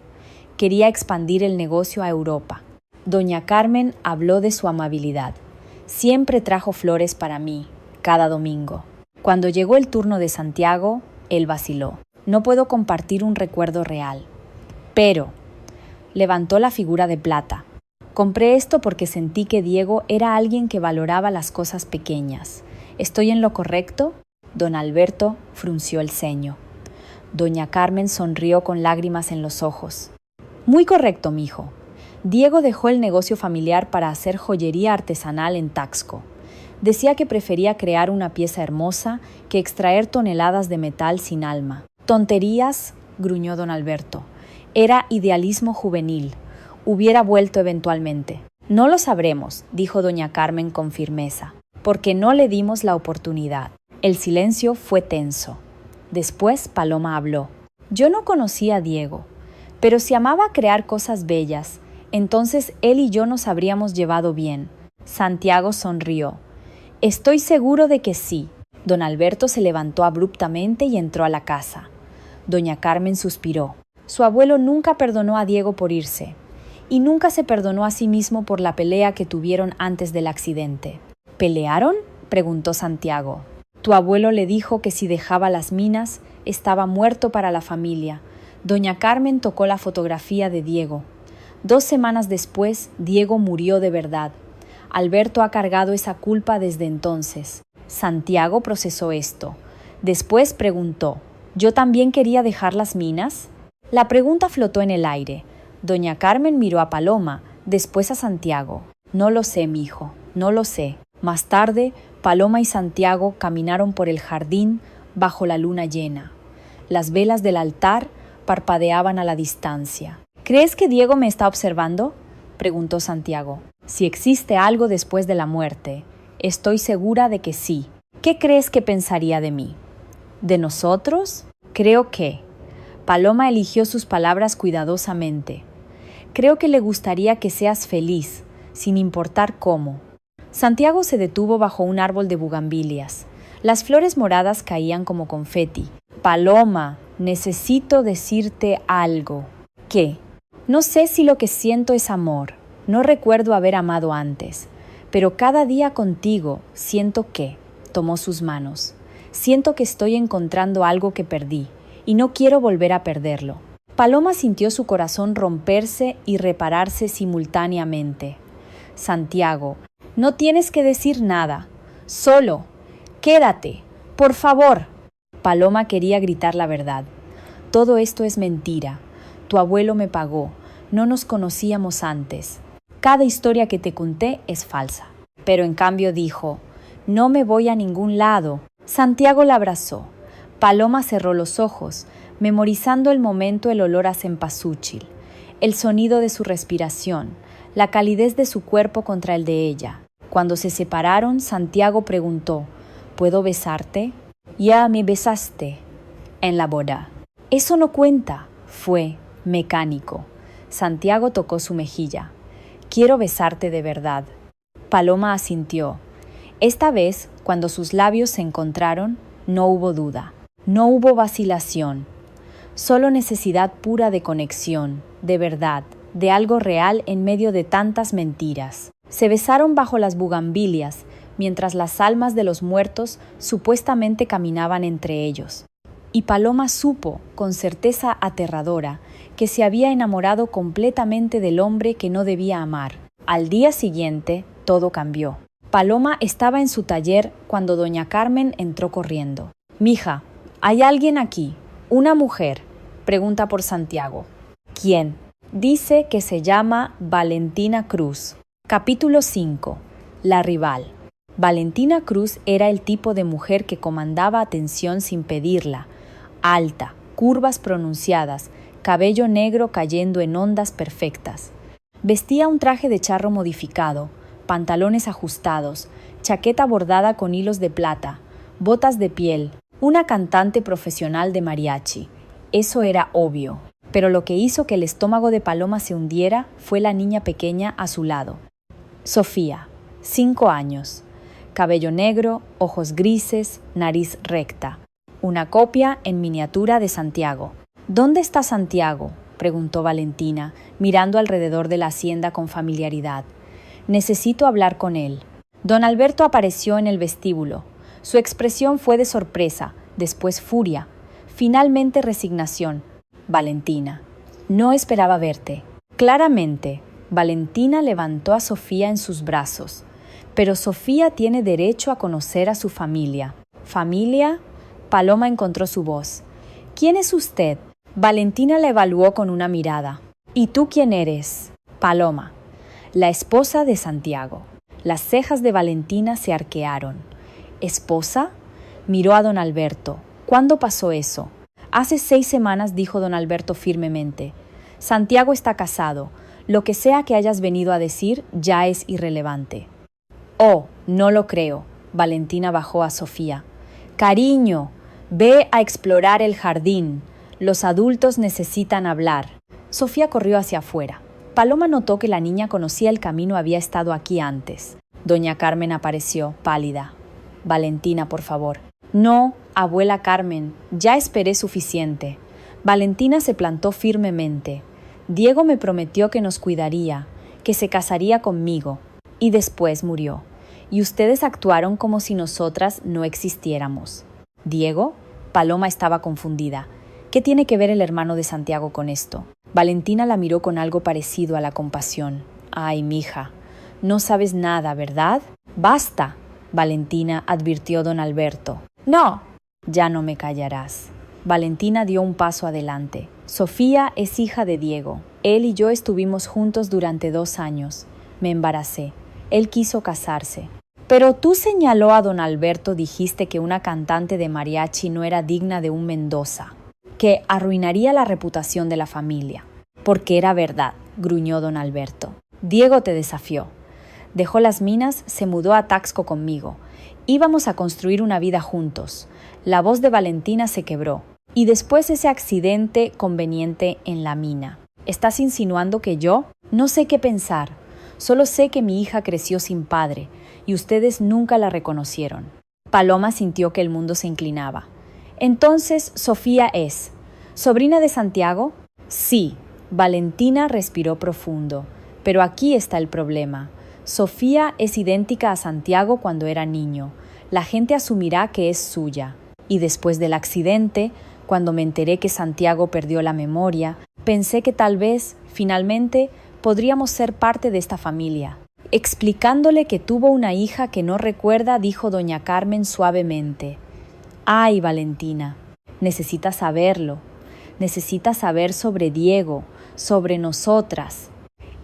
Quería expandir el negocio a Europa. Doña Carmen habló de su amabilidad. Siempre trajo flores para mí, cada domingo. Cuando llegó el turno de Santiago, él vaciló. No puedo compartir un recuerdo real. Pero, levantó la figura de plata. Compré esto porque sentí que Diego era alguien que valoraba las cosas pequeñas. ¿Estoy en lo correcto? Don Alberto frunció el ceño. Doña Carmen sonrió con lágrimas en los ojos. Muy correcto, mijo. Diego dejó el negocio familiar para hacer joyería artesanal en Taxco. Decía que prefería crear una pieza hermosa que extraer toneladas de metal sin alma. Tonterías, gruñó don Alberto. Era idealismo juvenil, hubiera vuelto eventualmente. No lo sabremos, dijo doña Carmen con firmeza, porque no le dimos la oportunidad. El silencio fue tenso. Después Paloma habló. Yo no conocía a Diego, pero si amaba crear cosas bellas, entonces él y yo nos habríamos llevado bien. Santiago sonrió. Estoy seguro de que sí. Don Alberto se levantó abruptamente y entró a la casa. Doña Carmen suspiró. Su abuelo nunca perdonó a Diego por irse, y nunca se perdonó a sí mismo por la pelea que tuvieron antes del accidente. ¿Pelearon?, preguntó Santiago. Tu abuelo le dijo que si dejaba las minas, estaba muerto para la familia. Doña Carmen tocó la fotografía de Diego. 2 semanas después, Diego murió de verdad. Alberto ha cargado esa culpa desde entonces. Santiago procesó esto. Después preguntó, ¿yo también quería dejar las minas? La pregunta flotó en el aire. Doña Carmen miró a Paloma, después a Santiago. No lo sé, mijo, no lo sé. Más tarde, Paloma y Santiago caminaron por el jardín bajo la luna llena. Las velas del altar parpadeaban a la distancia. ¿Crees que Diego me está observando?, preguntó Santiago. Si existe algo después de la muerte, estoy segura de que sí. ¿Qué crees que pensaría de mí? ¿De nosotros? Creo que... Paloma eligió sus palabras cuidadosamente. Creo que le gustaría que seas feliz, sin importar cómo. Santiago se detuvo bajo un árbol de bugambilias. Las flores moradas caían como confeti. Paloma, necesito decirte algo. ¿Qué? No sé si lo que siento es amor. No recuerdo haber amado antes. Pero cada día contigo siento que... Tomó sus manos. Siento que estoy encontrando algo que perdí, y no quiero volver a perderlo. Paloma sintió su corazón romperse y repararse simultáneamente. Santiago, no tienes que decir nada. Solo, quédate, por favor. Paloma quería gritar la verdad. Todo esto es mentira. Tu abuelo me pagó. No nos conocíamos antes. Cada historia que te conté es falsa. Pero en cambio dijo, no me voy a ningún lado. Santiago la abrazó. Paloma cerró los ojos, memorizando el momento, el olor a cempasúchil, el sonido de su respiración, la calidez de su cuerpo contra el de ella. Cuando se separaron, Santiago preguntó, ¿puedo besarte? Ya me besaste en la boda. Eso no cuenta, fue mecánico. Santiago tocó su mejilla. Quiero besarte de verdad. Paloma asintió. Esta vez, cuando sus labios se encontraron, no hubo duda, no hubo vacilación, solo necesidad pura de conexión, de verdad, de algo real en medio de tantas mentiras. Se besaron bajo las bugambilias, mientras las almas de los muertos supuestamente caminaban entre ellos. Y Paloma supo, con certeza aterradora, que se había enamorado completamente del hombre que no debía amar. Al día siguiente, todo cambió. Paloma estaba en su taller cuando doña Carmen entró corriendo. «Mija, hay alguien aquí, una mujer», pregunta por Santiago. «¿Quién?» Dice que se llama Valentina Cruz. Capítulo 5. La rival. Valentina Cruz era el tipo de mujer que comandaba atención sin pedirla. Alta, curvas pronunciadas, cabello negro cayendo en ondas perfectas. Vestía un traje de charro modificado, pantalones ajustados, chaqueta bordada con hilos de plata, botas de piel, una cantante profesional de mariachi. Eso era obvio, pero lo que hizo que el estómago de Paloma se hundiera fue la niña pequeña a su lado. Sofía, 5 años, cabello negro, ojos grises, nariz recta. Una copia en miniatura de Santiago. «¿Dónde está Santiago?», preguntó Valentina, mirando alrededor de la hacienda con familiaridad. «Necesito hablar con él». Don Alberto apareció en el vestíbulo. Su expresión fue de sorpresa, después furia, finalmente resignación. «Valentina, no esperaba verte». Claramente, Valentina levantó a Sofía en sus brazos. Pero Sofía tiene derecho a conocer a su familia. ¿Familia? Paloma encontró su voz. «¿Quién es usted?». Valentina la evaluó con una mirada. «¿Y tú quién eres?». «Paloma, la esposa de Santiago». Las cejas de Valentina se arquearon. «¿Esposa?». Miró a don Alberto. «¿Cuándo pasó eso?». «Hace 6 semanas», dijo don Alberto firmemente. «Santiago está casado. Lo que sea que hayas venido a decir ya es irrelevante. Oh, no lo creo. Valentina bajó a Sofía. Cariño, ve a explorar el jardín. Los adultos necesitan hablar. Sofía corrió hacia afuera. Paloma notó que la niña conocía el camino, había estado aquí antes. Doña Carmen apareció, pálida. Valentina, por favor. No, abuela Carmen, ya esperé suficiente. Valentina se plantó firmemente. Diego me prometió que nos cuidaría, que se casaría conmigo, y después murió. Y ustedes actuaron como si nosotras no existiéramos. ¿Diego? Paloma estaba confundida. ¿Qué tiene que ver el hermano de Santiago con esto? Valentina la miró con algo parecido a la compasión. Ay, mija, no sabes nada, ¿verdad? ¡Basta!, Valentina, advirtió don Alberto. ¡No! Ya no me callarás. Valentina dio un paso adelante. Sofía es hija de Diego. Él y yo estuvimos juntos durante 2 años. Me embaracé. Él quiso casarse. Pero tú, señaló a don Alberto, dijiste que una cantante de mariachi no era digna de un Mendoza, que arruinaría la reputación de la familia. Porque era verdad, gruñó don Alberto. Diego te desafió. Dejó las minas, se mudó a Taxco conmigo. Íbamos a construir una vida juntos. La voz de Valentina se quebró. Y después ese accidente conveniente en la mina. ¿Estás insinuando que yo? No sé qué pensar. Solo sé que mi hija creció sin padre, y ustedes nunca la reconocieron. Paloma sintió que el mundo se inclinaba. Entonces, Sofía es ¿sobrina de Santiago? Sí. Valentina respiró profundo. Pero aquí está el problema. Sofía es idéntica a Santiago cuando era niño. La gente asumirá que es suya. Y después del accidente, cuando me enteré que Santiago perdió la memoria, pensé que tal vez, finalmente, podríamos ser parte de esta familia. Explicándole que tuvo una hija que no recuerda, dijo doña Carmen suavemente. Ay, Valentina, necesitas saberlo. Necesitas saber sobre Diego, sobre nosotras.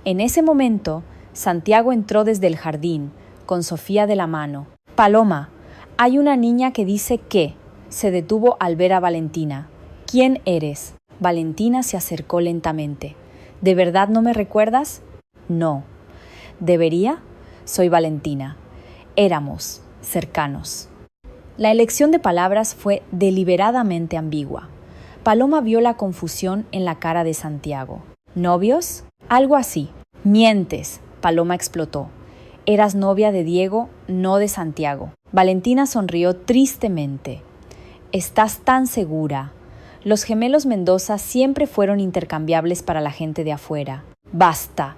En ese momento, Santiago entró desde el jardín, con Sofía de la mano. Paloma, hay una niña que dice que. Se detuvo al ver a Valentina. ¿Quién eres? Valentina se acercó lentamente. ¿De verdad no me recuerdas? No. ¿Debería? Soy Valentina. Éramos cercanos. La elección de palabras fue deliberadamente ambigua. Paloma vio la confusión en la cara de Santiago. ¿Novios? Algo así. Mientes, Paloma explotó. Eras novia de Diego, no de Santiago. Valentina sonrió tristemente. Estás tan segura. Los gemelos Mendoza siempre fueron intercambiables para la gente de afuera. Basta,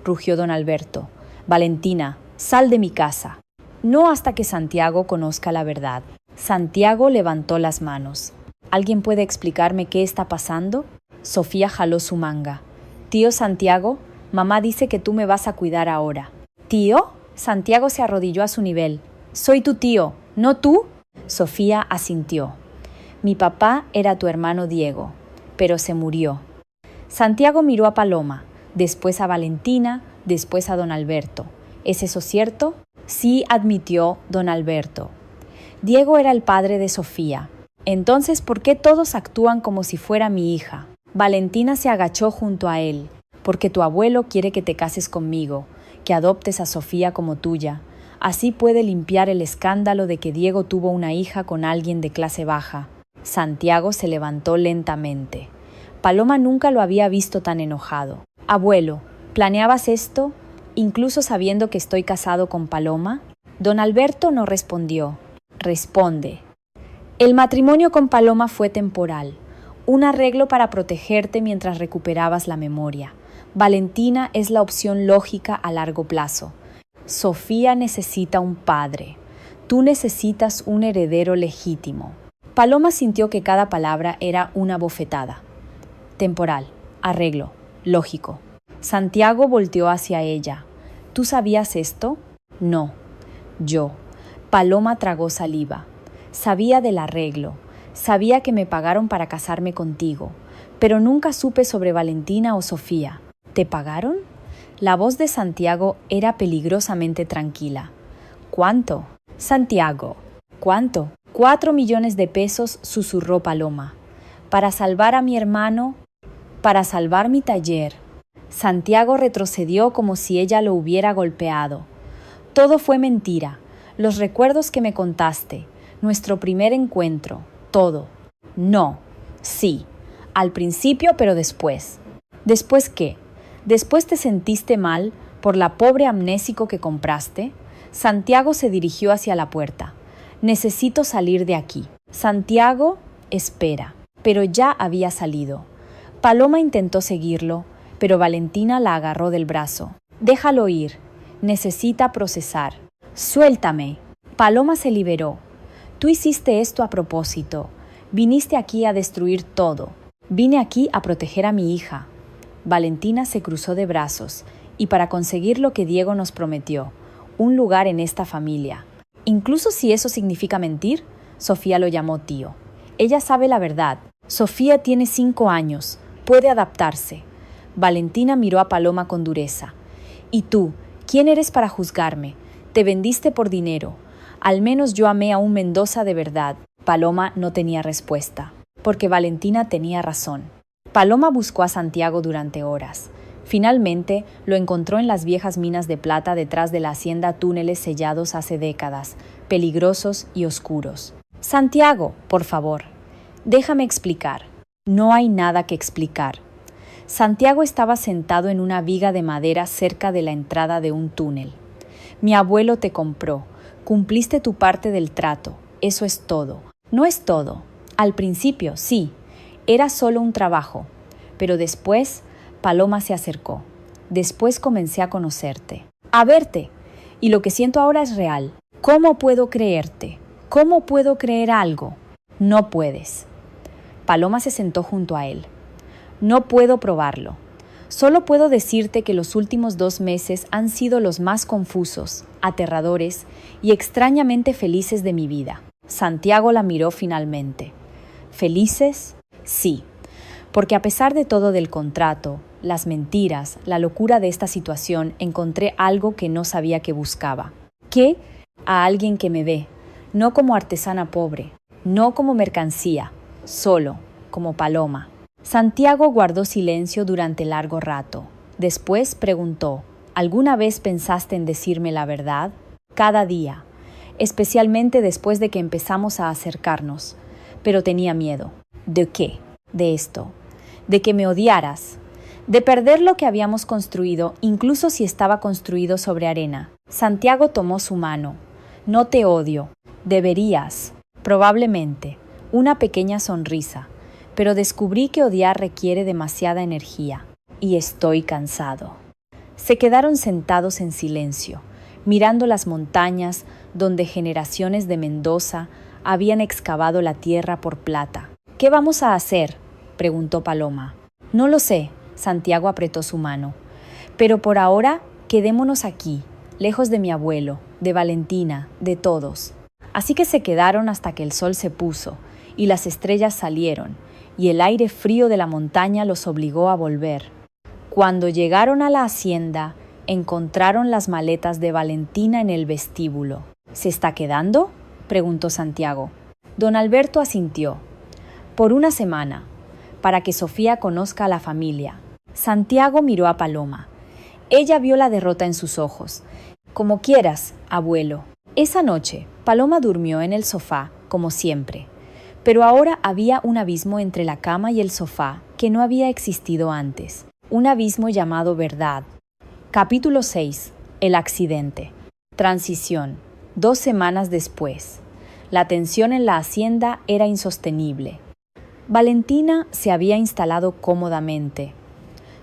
rugió don Alberto. Valentina, sal de mi casa. No hasta que Santiago conozca la verdad. Santiago levantó las manos. ¿Alguien puede explicarme qué está pasando? Sofía jaló su manga. Tío Santiago, mamá dice que tú me vas a cuidar ahora. ¿Tío? Santiago se arrodilló a su nivel. Soy tu tío, ¿no tú? Sofía asintió. Mi papá era tu hermano Diego, pero se murió. Santiago miró a Paloma, después a Valentina, después a don Alberto. ¿Es eso cierto? Sí, admitió don Alberto. Diego era el padre de Sofía. Entonces, ¿por qué todos actúan como si fuera mi hija? Valentina se agachó junto a él. Porque tu abuelo quiere que te cases conmigo, que adoptes a Sofía como tuya. Así puede limpiar el escándalo de que Diego tuvo una hija con alguien de clase baja. Santiago se levantó lentamente. Paloma nunca lo había visto tan enojado. Abuelo, ¿planeabas esto, incluso sabiendo que estoy casado con Paloma? Don Alberto no respondió. Responde. El matrimonio con Paloma fue temporal, un arreglo para protegerte mientras recuperabas la memoria. Valentina es la opción lógica a largo plazo. Sofía necesita un padre. Tú necesitas un heredero legítimo. Paloma sintió que cada palabra era una bofetada. Temporal, arreglo, lógico. Santiago volteó hacia ella. ¿Tú sabías esto? No. Yo. Paloma tragó saliva. Sabía del arreglo. Sabía que me pagaron para casarme contigo. Pero nunca supe sobre Valentina o Sofía. ¿Te pagaron? La voz de Santiago era peligrosamente tranquila. ¿Cuánto? Santiago. ¿Cuánto? 4 millones de pesos, susurró Paloma. Para salvar a mi hermano, para salvar mi taller. Santiago retrocedió como si ella lo hubiera golpeado. Todo fue mentira. Los recuerdos que me contaste, nuestro primer encuentro, todo. No, sí, al principio, pero después. ¿Después qué? ¿Después te sentiste mal por la pobre amnésico que compraste? Santiago se dirigió hacia la puerta. Necesito salir de aquí. Santiago, espera. Pero ya había salido. Paloma intentó seguirlo, pero Valentina la agarró del brazo. Déjalo ir. Necesita procesar. Suéltame. Paloma se liberó. Tú hiciste esto a propósito. Viniste aquí a destruir todo. Vine aquí a proteger a mi hija. Valentina se cruzó de brazos, y para conseguir lo que Diego nos prometió, un lugar en esta familia. Incluso si eso significa mentir, Sofía lo llamó tío. Ella sabe la verdad. Sofía tiene 5 años. Puede adaptarse. Valentina miró a Paloma con dureza. ¿Y tú? ¿Quién eres para juzgarme? Te vendiste por dinero. Al menos yo amé a un Mendoza de verdad. Paloma no tenía respuesta, porque Valentina tenía razón. Paloma buscó a Santiago durante horas. Finalmente, lo encontró en las viejas minas de plata detrás de la hacienda, túneles sellados hace décadas, peligrosos y oscuros. Santiago, por favor, déjame explicar. No hay nada que explicar. Santiago estaba sentado en una viga de madera cerca de la entrada de un túnel. Mi abuelo te compró. Cumpliste tu parte del trato. Eso es todo. No es todo. Al principio, sí. Era solo un trabajo. Pero después, Paloma se acercó. Después comencé a conocerte. A verte. Y lo que siento ahora es real. ¿Cómo puedo creerte? ¿Cómo puedo creer algo? No puedes. Paloma se sentó junto a él. No puedo probarlo. Solo puedo decirte que los últimos 2 meses han sido los más confusos, aterradores y extrañamente felices de mi vida. Santiago la miró finalmente. ¿Felices? Sí, porque a pesar de todo del contrato, las mentiras, la locura de esta situación, encontré algo que no sabía que buscaba. ¿Qué? A alguien que me ve, no como artesana pobre, no como mercancía, solo, como Paloma. Santiago guardó silencio durante largo rato. Después preguntó, ¿alguna vez pensaste en decirme la verdad? Cada día, especialmente después de que empezamos a acercarnos. Pero tenía miedo. ¿De qué? De esto. De que me odiaras. De perder lo que habíamos construido, incluso si estaba construido sobre arena. Santiago tomó su mano. No te odio. Deberías. Probablemente. Una pequeña sonrisa. Pero descubrí que odiar requiere demasiada energía. Y estoy cansado. Se quedaron sentados en silencio, mirando las montañas donde generaciones de Mendoza habían excavado la tierra por plata. ¿Qué vamos a hacer?, preguntó Paloma. No lo sé, Santiago apretó su mano. Pero por ahora, quedémonos aquí, lejos de mi abuelo, de Valentina, de todos. Así que se quedaron hasta que el sol se puso, y las estrellas salieron, y el aire frío de la montaña los obligó a volver. Cuando llegaron a la hacienda, encontraron las maletas de Valentina en el vestíbulo. ¿Se está quedando?, preguntó Santiago. Don Alberto asintió. Por 1 semana, para que Sofía conozca a la familia. Santiago miró a Paloma. Ella vio la derrota en sus ojos. Como quieras, abuelo. Esa noche, Paloma durmió en el sofá, como siempre. Pero ahora había un abismo entre la cama y el sofá que no había existido antes. Un abismo llamado verdad. Capítulo 6. El accidente. Transición. 2 semanas después. La tensión en la hacienda era insostenible. Valentina se había instalado cómodamente.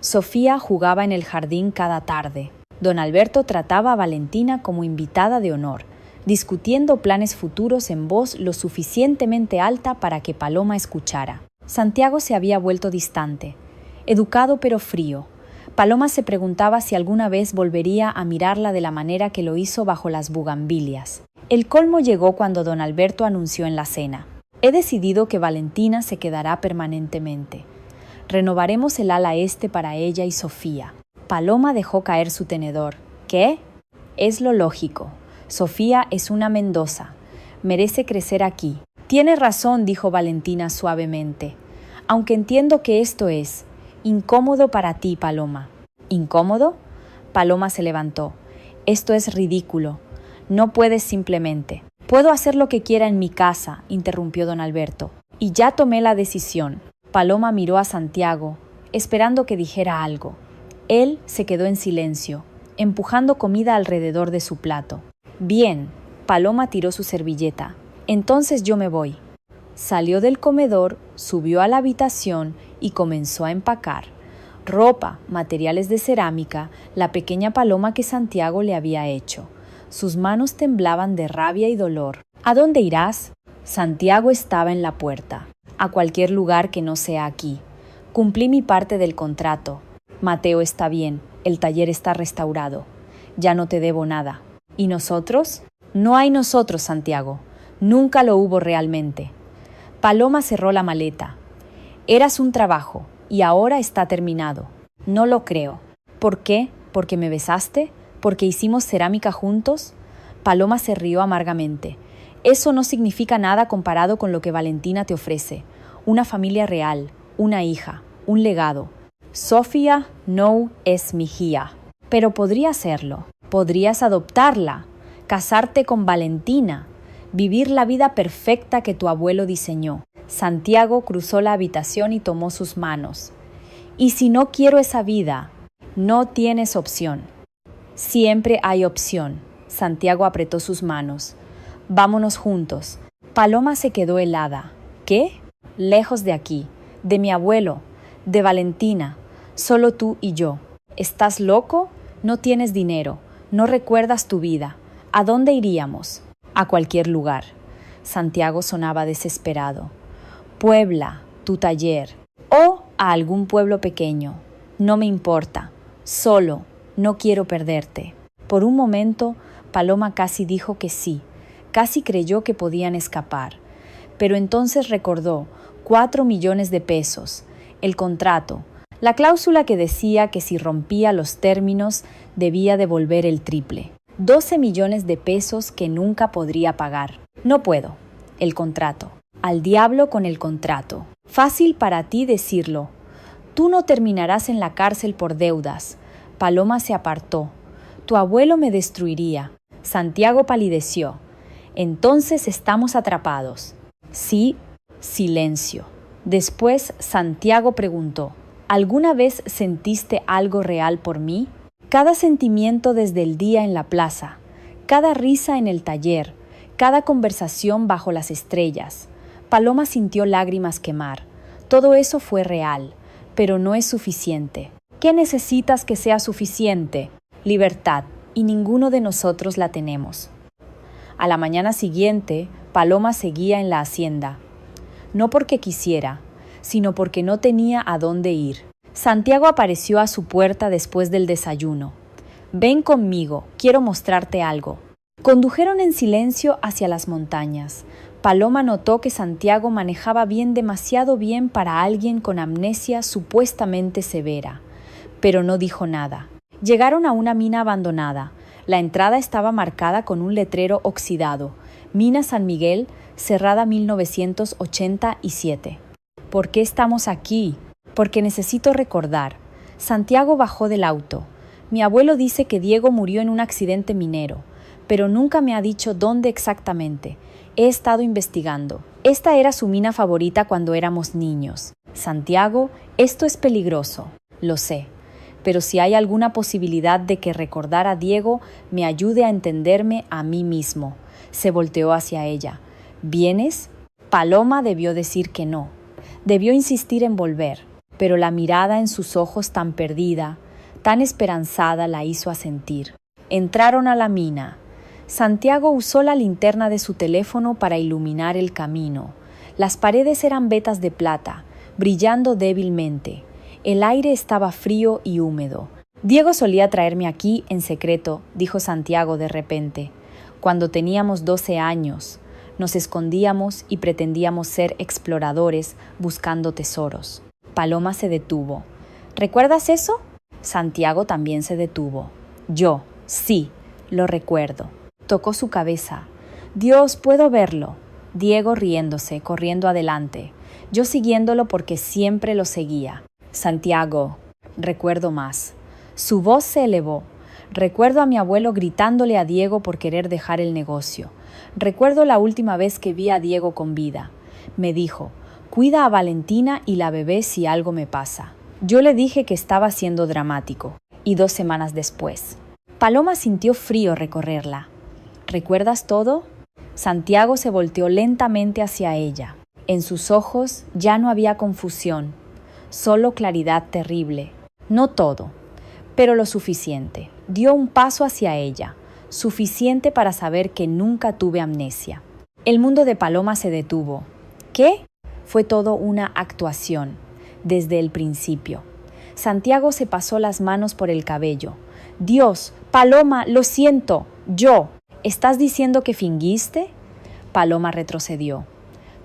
Sofía jugaba en el jardín cada tarde. Don Alberto trataba a Valentina como invitada de honor, discutiendo planes futuros en voz lo suficientemente alta para que Paloma escuchara. Santiago se había vuelto distante, educado pero frío. Paloma se preguntaba si alguna vez volvería a mirarla de la manera que lo hizo bajo las bugambilias. El colmo llegó cuando don Alberto anunció en la cena: «He decidido que Valentina se quedará permanentemente. Renovaremos el ala este para ella y Sofía». Paloma dejó caer su tenedor. «¿Qué? Es lo lógico. Sofía es una Mendoza. Merece crecer aquí». «Tienes razón», dijo Valentina suavemente. «Aunque entiendo que esto es incómodo para ti, Paloma. ¿Incómodo? Paloma se levantó. Esto es ridículo. No puedes simplemente. Puedo hacer lo que quiera en mi casa, interrumpió don Alberto. Y ya tomé la decisión. Paloma miró a Santiago, esperando que dijera algo. Él se quedó en silencio, empujando comida alrededor de su plato. Bien, Paloma tiró su servilleta. Entonces yo me voy. Salió del comedor, subió a la habitación y comenzó a empacar. Ropa, materiales de cerámica, la pequeña paloma que Santiago le había hecho. Sus manos temblaban de rabia y dolor. ¿A dónde irás? Santiago estaba en la puerta. A cualquier lugar que no sea aquí. Cumplí mi parte del contrato. Mateo está bien, el taller está restaurado. Ya no te debo nada. ¿Y nosotros? No hay nosotros, Santiago. Nunca lo hubo realmente. Paloma cerró la maleta. Eras un trabajo, y ahora está terminado. No lo creo. ¿Por qué? ¿Porque me besaste? ¿Porque hicimos cerámica juntos? Paloma se rió amargamente. Eso no significa nada comparado con lo que Valentina te ofrece. Una familia real, una hija, un legado. Sofía no es mi hija. Pero podría serlo. Podrías adoptarla, casarte con Valentina, vivir la vida perfecta que tu abuelo diseñó. Santiago cruzó la habitación y tomó sus manos. Y si no quiero esa vida, no tienes opción. Siempre hay opción. Santiago apretó sus manos. Vámonos juntos. Paloma se quedó helada. ¿Qué? Lejos de aquí, de mi abuelo, de Valentina, solo tú y yo. ¿Estás loco? No tienes dinero, no recuerdas tu vida. ¿A dónde iríamos? A cualquier lugar. Santiago sonaba desesperado. Puebla, tu taller, o a algún pueblo pequeño. No me importa. Solo, no quiero perderte. Por un momento, Paloma casi dijo que sí. Casi creyó que podían escapar. Pero entonces recordó 4 millones de pesos, el contrato, la cláusula que decía que si rompía los términos debía devolver el triple. 12 millones de pesos que nunca podría pagar. No puedo. El contrato. Al diablo con el contrato. Fácil para ti decirlo. Tú no terminarás en la cárcel por deudas. Paloma se apartó. Tu abuelo me destruiría. Santiago palideció. Entonces estamos atrapados. Sí, silencio. Después Santiago preguntó, ¿alguna vez sentiste algo real por mí? Cada sentimiento desde el día en la plaza, cada risa en el taller, cada conversación bajo las estrellas. Paloma sintió lágrimas quemar. Todo eso fue real, pero no es suficiente. ¿Qué necesitas que sea suficiente? Libertad, y ninguno de nosotros la tenemos. A la mañana siguiente, Paloma seguía en la hacienda. No porque quisiera, sino porque no tenía a dónde ir. Santiago apareció a su puerta después del desayuno. Ven conmigo, quiero mostrarte algo. Condujeron en silencio hacia las montañas. Paloma notó que Santiago manejaba demasiado bien para alguien con amnesia supuestamente severa, pero no dijo nada. Llegaron a una mina abandonada. La entrada estaba marcada con un letrero oxidado. Mina San Miguel, cerrada 1987. ¿Por qué estamos aquí? Porque necesito recordar. Santiago bajó del auto. Mi abuelo dice que Diego murió en un accidente minero, pero nunca me ha dicho dónde exactamente. He estado investigando. Esta era su mina favorita cuando éramos niños. Santiago, esto es peligroso. Lo sé. Pero si hay alguna posibilidad de que recordar a Diego me ayude a entenderme a mí mismo. Se volteó hacia ella. ¿Vienes? Paloma debió decir que no. Debió insistir en volver, pero la mirada en sus ojos tan perdida, tan esperanzada la hizo asentir. Entraron a la mina. Santiago usó la linterna de su teléfono para iluminar el camino. Las paredes eran vetas de plata, brillando débilmente. El aire estaba frío y húmedo. Diego solía traerme aquí en secreto, dijo Santiago de repente. Cuando teníamos 12 años, nos escondíamos y pretendíamos ser exploradores buscando tesoros. Paloma se detuvo. ¿Recuerdas eso? Santiago también se detuvo. Yo, sí, lo recuerdo. Tocó su cabeza. Dios, puedo verlo. Diego riéndose, corriendo adelante. Yo siguiéndolo porque siempre lo seguía. Santiago, recuerdo más. Su voz se elevó. Recuerdo a mi abuelo gritándole a Diego por querer dejar el negocio. Recuerdo la última vez que vi a Diego con vida. Me dijo, cuida a Valentina y la bebé si algo me pasa. Yo le dije que estaba siendo dramático. Y 2 semanas después. Paloma sintió frío recorrerla. ¿Recuerdas todo? Santiago se volteó lentamente hacia ella. En sus ojos ya no había confusión, solo claridad terrible. No todo, pero lo suficiente. Dio un paso hacia ella, suficiente para saber que nunca tuve amnesia. El mundo de Paloma se detuvo. ¿Qué? Fue todo una actuación, desde el principio. Santiago se pasó las manos por el cabello. Dios, Paloma, lo siento, yo. ¿Estás diciendo que fingiste? Paloma retrocedió.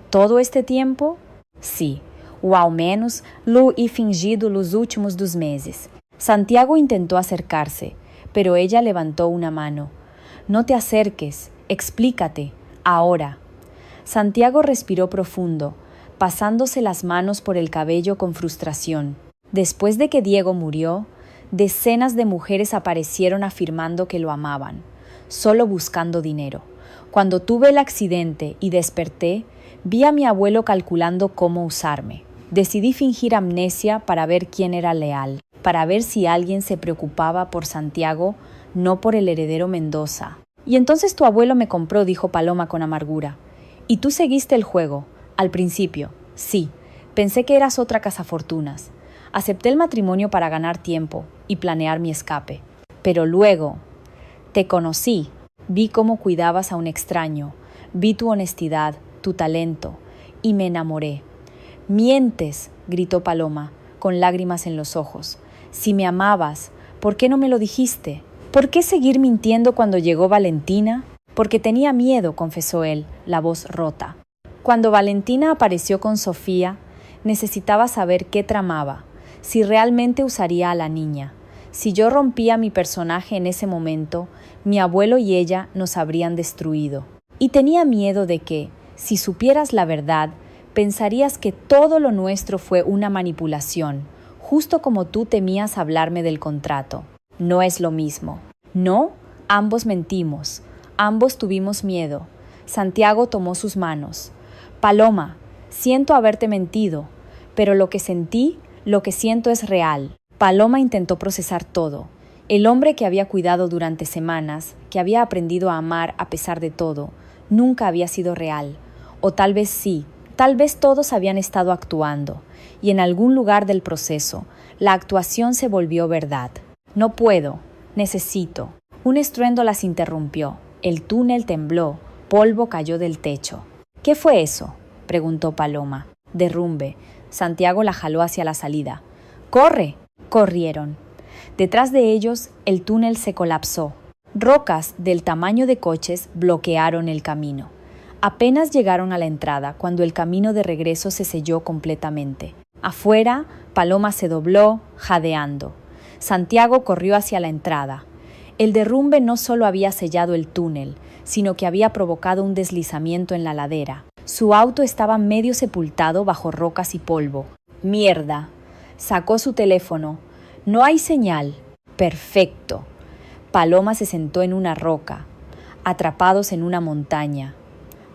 ¿Todo este tiempo? Sí, o ao menos lo he fingido los últimos 2 meses. Santiago intentó acercarse, pero ella levantó una mano. No te acerques, explícate, ahora. Santiago respiró profundo, pasándose las manos por el cabello con frustración. Después de que Diego murió, decenas de mujeres aparecieron afirmando que lo amaban, solo buscando dinero. Cuando tuve el accidente y desperté, vi a mi abuelo calculando cómo usarme. Decidí fingir amnesia para ver quién era leal, para ver si alguien se preocupaba por Santiago, no por el heredero Mendoza. Y entonces tu abuelo me compró, dijo Paloma con amargura. Y tú seguiste el juego, al principio. Sí, pensé que eras otra cazafortunas. Acepté el matrimonio para ganar tiempo y planear mi escape. Pero luego, te conocí, vi cómo cuidabas a un extraño, vi tu honestidad, tu talento, y me enamoré. Mientes, gritó Paloma, con lágrimas en los ojos. Si me amabas, ¿por qué no me lo dijiste? ¿Por qué seguir mintiendo cuando llegó Valentina? Porque tenía miedo, confesó él, la voz rota. Cuando Valentina apareció con Sofía, necesitaba saber qué tramaba, si realmente usaría a la niña. Si yo rompía mi personaje en ese momento, mi abuelo y ella nos habrían destruido. Y tenía miedo de que, si supieras la verdad, pensarías que todo lo nuestro fue una manipulación, justo como tú temías hablarme del contrato. No es lo mismo. No, ambos mentimos, ambos tuvimos miedo. Santiago tomó sus manos. Paloma, siento haberte mentido, pero lo que sentí, lo que siento es real. Paloma intentó procesar todo. El hombre que había cuidado durante semanas, que había aprendido a amar a pesar de todo, nunca había sido real. O tal vez sí, tal vez todos habían estado actuando, y en algún lugar del proceso, la actuación se volvió verdad. No puedo, necesito. Un estruendo las interrumpió. El túnel tembló, polvo cayó del techo. ¿Qué fue eso?, preguntó Paloma. Derrumbe. Santiago la jaló hacia la salida. ¡Corre! Corrieron. Detrás de ellos, el túnel se colapsó. Rocas del tamaño de coches bloquearon el camino. Apenas llegaron a la entrada cuando el camino de regreso se selló completamente. Afuera, Paloma se dobló, jadeando. Santiago corrió hacia la entrada. El derrumbe no solo había sellado el túnel, sino que había provocado un deslizamiento en la ladera. Su auto estaba medio sepultado bajo rocas y polvo. ¡Mierda! Sacó su teléfono. No hay señal. Perfecto. Paloma se sentó en una roca, atrapados en una montaña.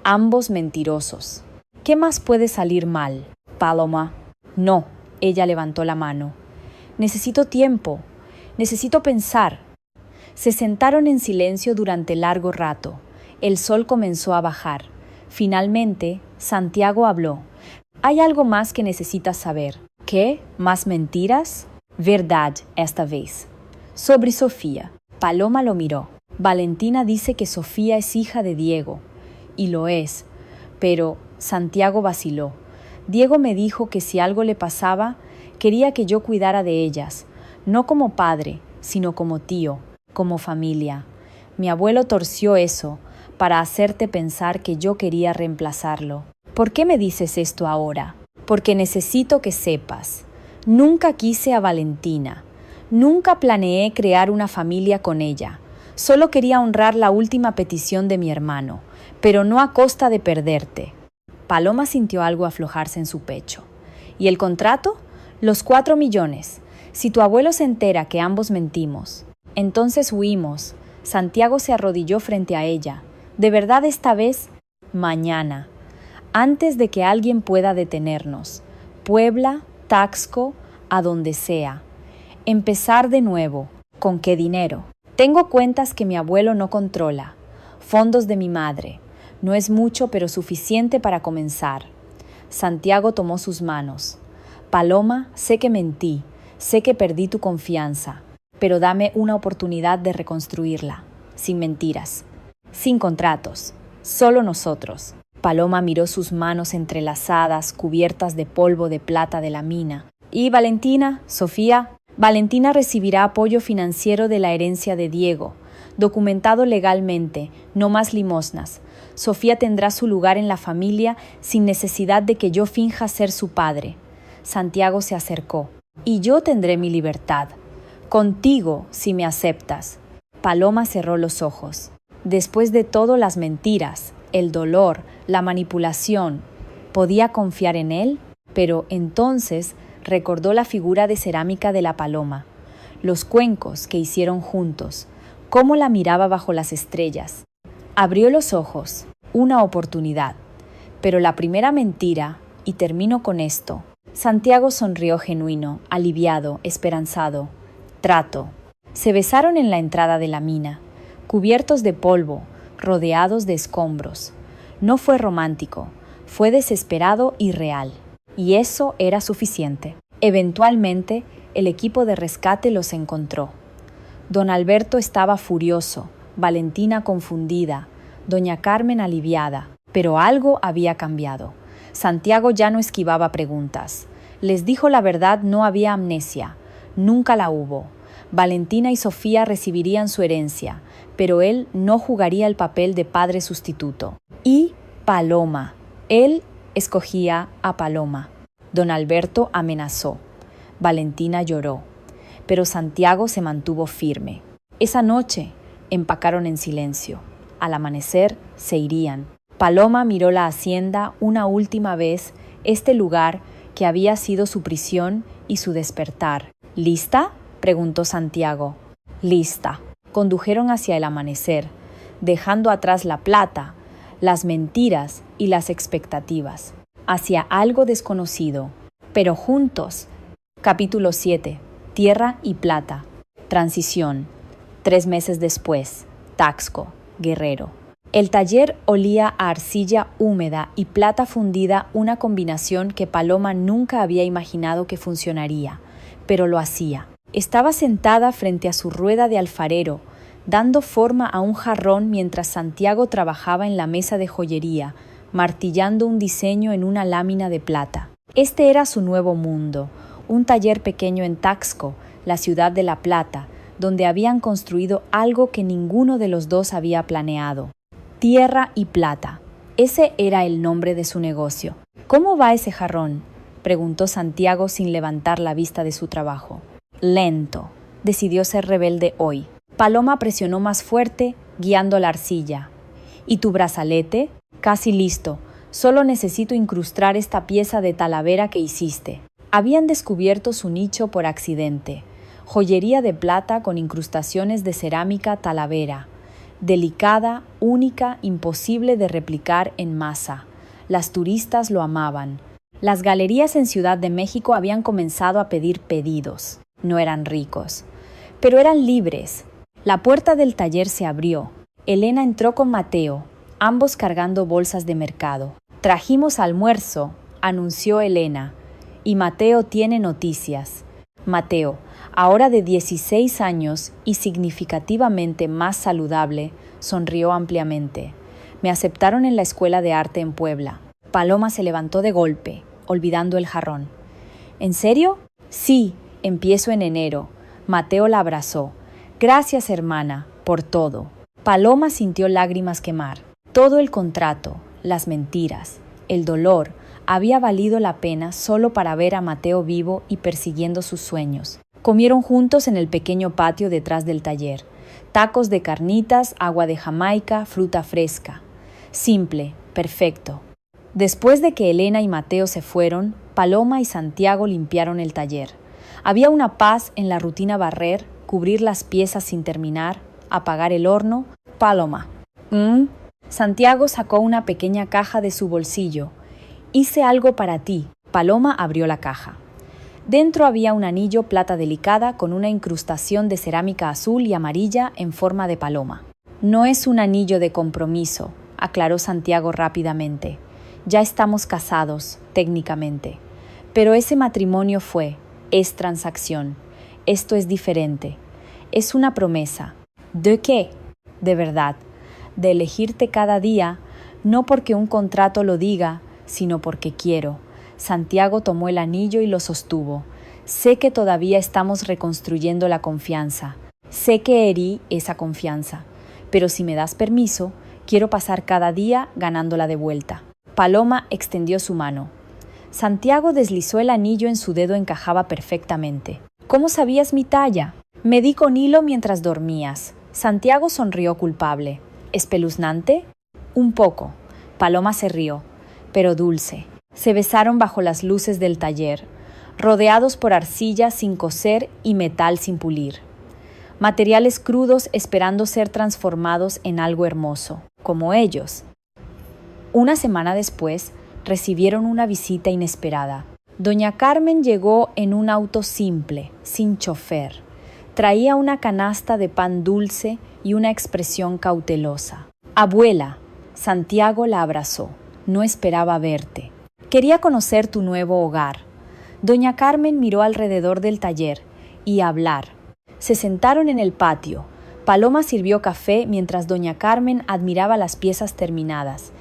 Ambos mentirosos. ¿Qué más puede salir mal? Paloma. No. Ella levantó la mano. Necesito tiempo. Necesito pensar. Se sentaron en silencio durante largo rato. El sol comenzó a bajar. Finalmente, Santiago habló. Hay algo más que necesitas saber. ¿Qué? ¿Más mentiras? Verdad, esta vez. Sobre Sofía. Paloma lo miró. Valentina dice que Sofía es hija de Diego. Y lo es. Pero Santiago vaciló. Diego me dijo que si algo le pasaba, quería que yo cuidara de ellas. No como padre, sino como tío, como familia. Mi abuelo torció eso para hacerte pensar que yo quería reemplazarlo. ¿Por qué me dices esto ahora? Porque necesito que sepas. Nunca quise a Valentina. Nunca planeé crear una familia con ella. Solo quería honrar la última petición de mi hermano, pero no a costa de perderte. Paloma sintió algo aflojarse en su pecho. ¿Y el contrato? Los 4 millones. Si tu abuelo se entera que ambos mentimos, entonces huimos. Santiago se arrodilló frente a ella. ¿De verdad esta vez? Mañana, antes de que alguien pueda detenernos. Puebla, Taxco, a donde sea. Empezar de nuevo. ¿Con qué dinero? Tengo cuentas que mi abuelo no controla. Fondos de mi madre. No es mucho, pero suficiente para comenzar. Santiago tomó sus manos. Paloma, sé que mentí, sé que perdí tu confianza, pero dame una oportunidad de reconstruirla, sin mentiras, sin contratos, solo nosotros. Paloma miró sus manos entrelazadas, cubiertas de polvo de plata de la mina. ¿Y Valentina, Sofía? Valentina recibirá apoyo financiero de la herencia de Diego, documentado legalmente, no más limosnas. Sofía tendrá su lugar en la familia sin necesidad de que yo finja ser su padre. Santiago se acercó. Y yo tendré mi libertad. Contigo, si me aceptas. Paloma cerró los ojos. Después de todo, las mentiras, el dolor, la manipulación, ¿podía confiar en él? Pero entonces recordó la figura de cerámica de la paloma, los cuencos que hicieron juntos, cómo la miraba bajo las estrellas. Abrió los ojos, una oportunidad. Pero la primera mentira, y termino con esto. Santiago sonrió genuino, aliviado, esperanzado. Trato. Se besaron en la entrada de la mina, cubiertos de polvo, rodeados de escombros. No fue romántico, fue desesperado y real. Y eso era suficiente. Eventualmente, el equipo de rescate los encontró. Don Alberto estaba furioso, Valentina confundida, doña Carmen aliviada, pero algo había cambiado. Santiago ya no esquivaba preguntas. Les dijo la verdad, no había amnesia, nunca la hubo. Valentina y Sofía recibirían su herencia, pero él no jugaría el papel de padre sustituto. Y Paloma. Él escogía a Paloma. Don Alberto amenazó. Valentina lloró. Pero Santiago se mantuvo firme. Esa noche empacaron en silencio. Al amanecer se irían. Paloma miró la hacienda una última vez, este lugar que había sido su prisión y su despertar. ¿Lista?, preguntó Santiago. Lista. Condujeron hacia el amanecer, dejando atrás la plata, las mentiras y las expectativas, hacia algo desconocido, pero juntos. Capítulo 7. Tierra y plata. Transición. 3 meses después. Taxco, Guerrero. El taller olía a arcilla húmeda y plata fundida, una combinación que Paloma nunca había imaginado que funcionaría, pero lo hacía. Estaba sentada frente a su rueda de alfarero, dando forma a un jarrón mientras Santiago trabajaba en la mesa de joyería, martillando un diseño en una lámina de plata. Este era su nuevo mundo, un taller pequeño en Taxco, la ciudad de La Plata, donde habían construido algo que ninguno de los dos había planeado. Tierra y plata. Ese era el nombre de su negocio. ¿Cómo va ese jarrón?, preguntó Santiago sin levantar la vista de su trabajo. Lento. Decidió ser rebelde hoy. Paloma presionó más fuerte, guiando la arcilla. ¿Y tu brazalete? Casi listo. Solo necesito incrustar esta pieza de talavera que hiciste. Habían descubierto su nicho por accidente. Joyería de plata con incrustaciones de cerámica talavera. Delicada, única, imposible de replicar en masa. Las turistas lo amaban. Las galerías en Ciudad de México habían comenzado a pedir pedidos. No eran ricos, pero eran libres. La puerta del taller se abrió. Elena entró con Mateo, ambos cargando bolsas de mercado. Trajimos almuerzo, anunció Elena, y Mateo tiene noticias. Mateo, ahora de 16 años y significativamente más saludable, sonrió ampliamente. Me aceptaron en la Escuela de Arte en Puebla. Paloma se levantó de golpe, olvidando el jarrón. ¿En serio? Sí, empiezo en enero. Mateo la abrazó. Gracias, hermana, por todo. Paloma sintió lágrimas quemar. Todo el contrato, las mentiras, el dolor, había valido la pena solo para ver a Mateo vivo y persiguiendo sus sueños. Comieron juntos en el pequeño patio detrás del taller. Tacos de carnitas, agua de Jamaica, fruta fresca. Simple, perfecto. Después de que Elena y Mateo se fueron, Paloma y Santiago limpiaron el taller. Había una paz en la rutina: barrer, cubrir las piezas sin terminar, apagar el horno. Paloma. Santiago sacó una pequeña caja de su bolsillo. Hice algo para ti. Paloma abrió la caja. Dentro había un anillo plata delicada con una incrustación de cerámica azul y amarilla en forma de paloma. No es un anillo de compromiso, aclaró Santiago rápidamente. Ya estamos casados, técnicamente. Pero ese matrimonio es transacción. Esto es diferente. Es una promesa. ¿De qué? De verdad. De elegirte cada día, no porque un contrato lo diga, sino porque quiero. Santiago tomó el anillo y lo sostuvo. Sé que todavía estamos reconstruyendo la confianza. Sé que herí esa confianza. Pero si me das permiso, quiero pasar cada día ganándola de vuelta. Paloma extendió su mano. Santiago deslizó el anillo en su dedo, encajaba perfectamente. ¿Cómo sabías mi talla? Medí con hilo mientras dormías. Santiago sonrió culpable. ¿Espeluznante? Un poco. Paloma se rió, pero dulce. Se besaron bajo las luces del taller, rodeados por arcilla sin cocer y metal sin pulir. Materiales crudos esperando ser transformados en algo hermoso, como ellos. Una semana después, recibieron una visita inesperada. Doña Carmen llegó en un auto simple, sin chofer. Traía una canasta de pan dulce y una expresión cautelosa. «Abuela», Santiago la abrazó. «No esperaba verte. Quería conocer tu nuevo hogar». Doña Carmen miró alrededor del taller y a hablar. Se sentaron en el patio. Paloma sirvió café mientras doña Carmen admiraba las piezas terminadas.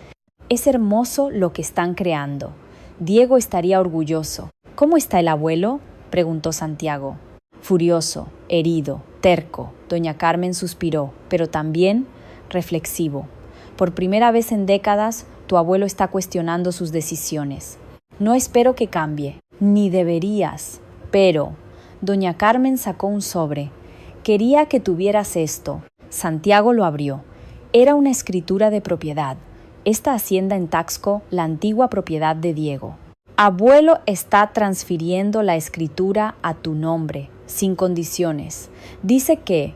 «Es hermoso lo que están creando. Diego estaría orgulloso». «¿Cómo está el abuelo?», preguntó Santiago. «Furioso, herido, terco». Doña Carmen suspiró, pero también reflexivo. «Por primera vez en décadas, tu abuelo está cuestionando sus decisiones. No espero que cambie, ni deberías, pero...». Doña Carmen sacó un sobre. «Quería que tuvieras esto». Santiago lo abrió. Era una escritura de propiedad. Esta hacienda en Taxco, la antigua propiedad de Diego. «Abuelo está transfiriendo la escritura a tu nombre, sin condiciones. Dice que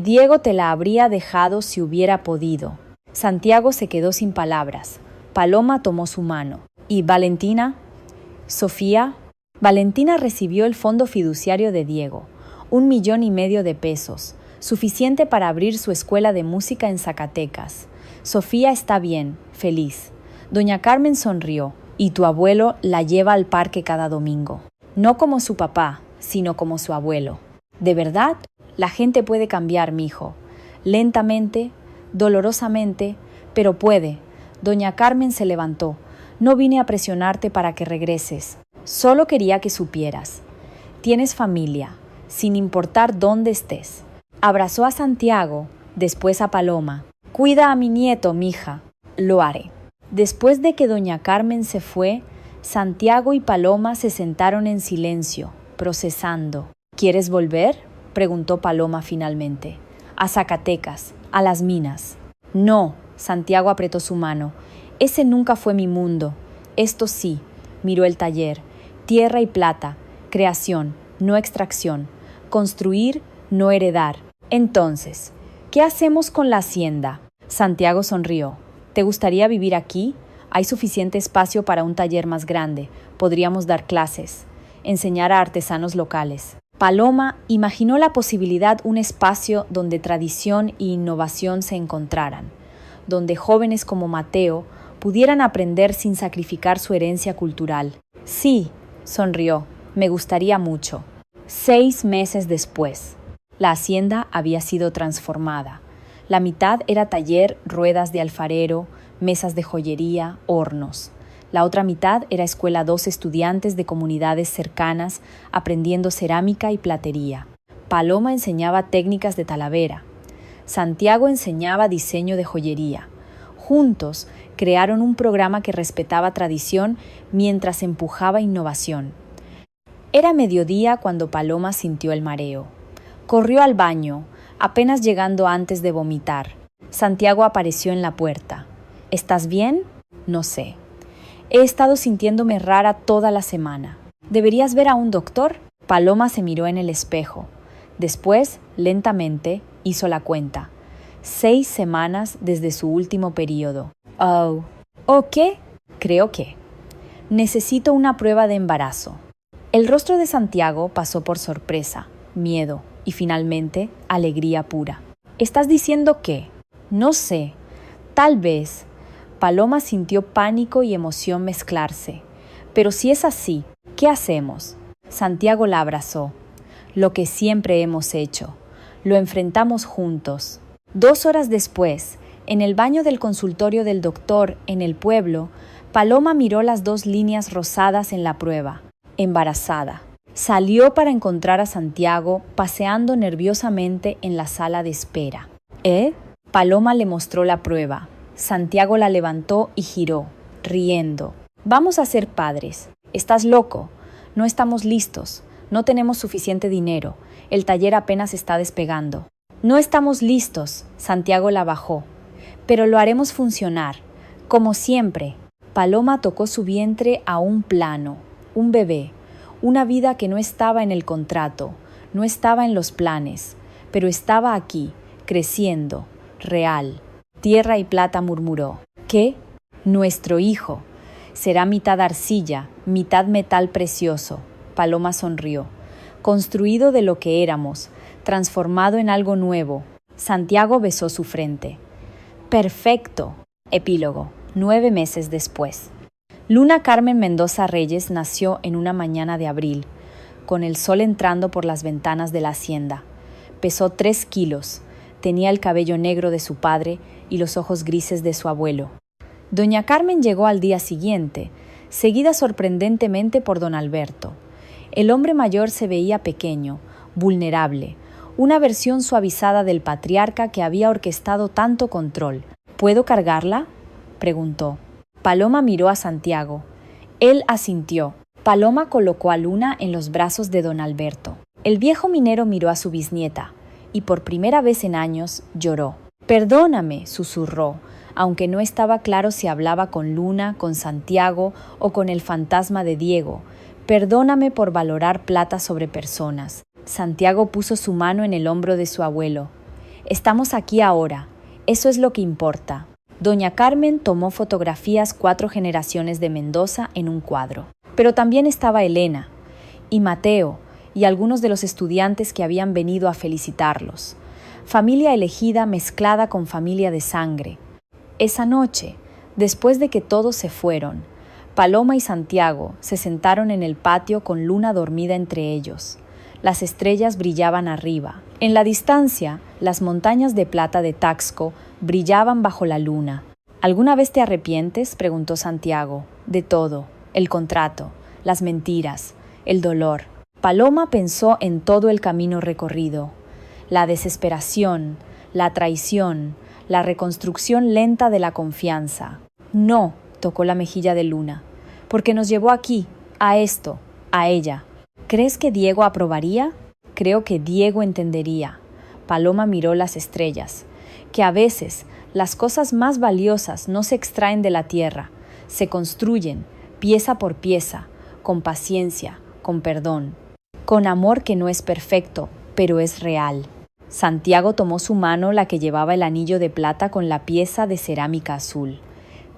Diego te la habría dejado si hubiera podido». Santiago se quedó sin palabras. Paloma tomó su mano. «¿Y Valentina? ¿Sofía?» Valentina recibió el fondo fiduciario de Diego, 1,5 millones de pesos, suficiente para abrir su escuela de música en Zacatecas. Sofía está bien, feliz. Doña Carmen sonrió. «Y tu abuelo la lleva al parque cada domingo. No como su papá, sino como su abuelo». «¿De verdad? La gente puede cambiar, mijo. Lentamente, dolorosamente, pero puede». Doña Carmen se levantó. «No vine a presionarte para que regreses. Solo quería que supieras. Tienes familia, sin importar dónde estés». Abrazó a Santiago, después a Paloma. «Cuida a mi nieto, mija». «Lo haré». Después de que doña Carmen se fue, Santiago y Paloma se sentaron en silencio, procesando. «¿Quieres volver?», preguntó Paloma finalmente. «A Zacatecas, a las minas». «No», Santiago apretó su mano. «Ese nunca fue mi mundo. Esto sí», miró el taller. «Tierra y plata, creación, no extracción. Construir, no heredar. Entonces, ¿qué hacemos con la hacienda?». Santiago sonrió. «¿Te gustaría vivir aquí? Hay suficiente espacio para un taller más grande. Podríamos dar clases, enseñar a artesanos locales». Paloma imaginó la posibilidad: un espacio donde tradición e innovación se encontraran, donde jóvenes como Mateo pudieran aprender sin sacrificar su herencia cultural. «Sí», sonrió, «me gustaría mucho». 6 meses después, la hacienda había sido transformada. La mitad era taller, ruedas de alfarero, mesas de joyería, hornos. La otra mitad era escuela: 2 estudiantes de comunidades cercanas aprendiendo cerámica y platería. Paloma enseñaba técnicas de talavera. Santiago enseñaba diseño de joyería. Juntos crearon un programa que respetaba tradición mientras empujaba innovación. Era mediodía cuando Paloma sintió el mareo. Corrió al baño, apenas llegando antes de vomitar. Santiago apareció en la puerta. «¿Estás bien?». «No sé. He estado sintiéndome rara toda la semana». «¿Deberías ver a un doctor?». Paloma se miró en el espejo. Después, lentamente, hizo la cuenta. 6 semanas desde su último periodo. Oh. ¿O qué? Creo que. Necesito una prueba de embarazo. El rostro de Santiago pasó por sorpresa, miedo y finalmente alegría pura. ¿Estás diciendo qué? No sé. Tal vez. Paloma sintió pánico y emoción mezclarse. Pero si es así, ¿qué hacemos? Santiago la abrazó. Lo que siempre hemos hecho. Lo enfrentamos juntos. 2 horas después, en el baño del consultorio del doctor en el pueblo, Paloma miró las 2 líneas rosadas en la prueba. Embarazada. Salió para encontrar a Santiago paseando nerviosamente en la sala de espera. ¿Eh? Paloma le mostró la prueba. Santiago la levantó y giró, riendo. Vamos a ser padres. ¿Estás loco? No estamos listos. No tenemos suficiente dinero. El taller apenas está despegando. No estamos listos. Santiago la bajó. Pero lo haremos funcionar. Como siempre. Paloma tocó su vientre a un plano. Un bebé. Una vida que no estaba en el contrato. No estaba en los planes. Pero estaba aquí, creciendo, real. Tierra y Plata murmuró. ¿Qué? Nuestro hijo. Será mitad arcilla, mitad metal precioso. Paloma sonrió. Construido de lo que éramos, transformado en algo nuevo. Santiago besó su frente. Perfecto. Epílogo. 9 meses después. Luna Carmen Mendoza Reyes nació en una mañana de abril, con el sol entrando por las ventanas de la hacienda. Pesó 3 kilos. Tenía el cabello negro de su padre y los ojos grises de su abuelo. Doña Carmen llegó al día siguiente, seguida sorprendentemente por don Alberto. El hombre mayor se veía pequeño, vulnerable, una versión suavizada del patriarca que había orquestado tanto control. ¿Puedo cargarla?, preguntó. Paloma miró a Santiago. Él asintió. Paloma colocó a Luna en los brazos de don Alberto. El viejo minero miró a su bisnieta y por primera vez en años lloró. «Perdóname», susurró, aunque no estaba claro si hablaba con Luna, con Santiago o con el fantasma de Diego. «Perdóname por valorar plata sobre personas». Santiago puso su mano en el hombro de su abuelo. «Estamos aquí ahora. Eso es lo que importa». Doña Carmen tomó fotografías 4 generaciones de Mendoza en un cuadro. Pero también estaba Elena y Mateo y algunos de los estudiantes que habían venido a felicitarlos. Familia elegida mezclada con familia de sangre. Esa noche, después de que todos se fueron, Paloma y Santiago se sentaron en el patio con Luna dormida entre ellos. Las estrellas brillaban arriba. En la distancia, las montañas de plata de Taxco brillaban bajo la luna. ¿Alguna vez te arrepientes?, preguntó Santiago. De todo. El contrato, las mentiras, el dolor. Paloma pensó en todo el camino recorrido. La desesperación, la traición, la reconstrucción lenta de la confianza. No, tocó la mejilla de Luna, porque nos llevó aquí, a esto, a ella. ¿Crees que Diego aprobaría? Creo que Diego entendería. Paloma miró las estrellas, que a veces las cosas más valiosas no se extraen de la tierra, se construyen, pieza por pieza, con paciencia, con perdón, con amor que no es perfecto, pero es real. Santiago tomó su mano, la que llevaba el anillo de plata con la pieza de cerámica azul.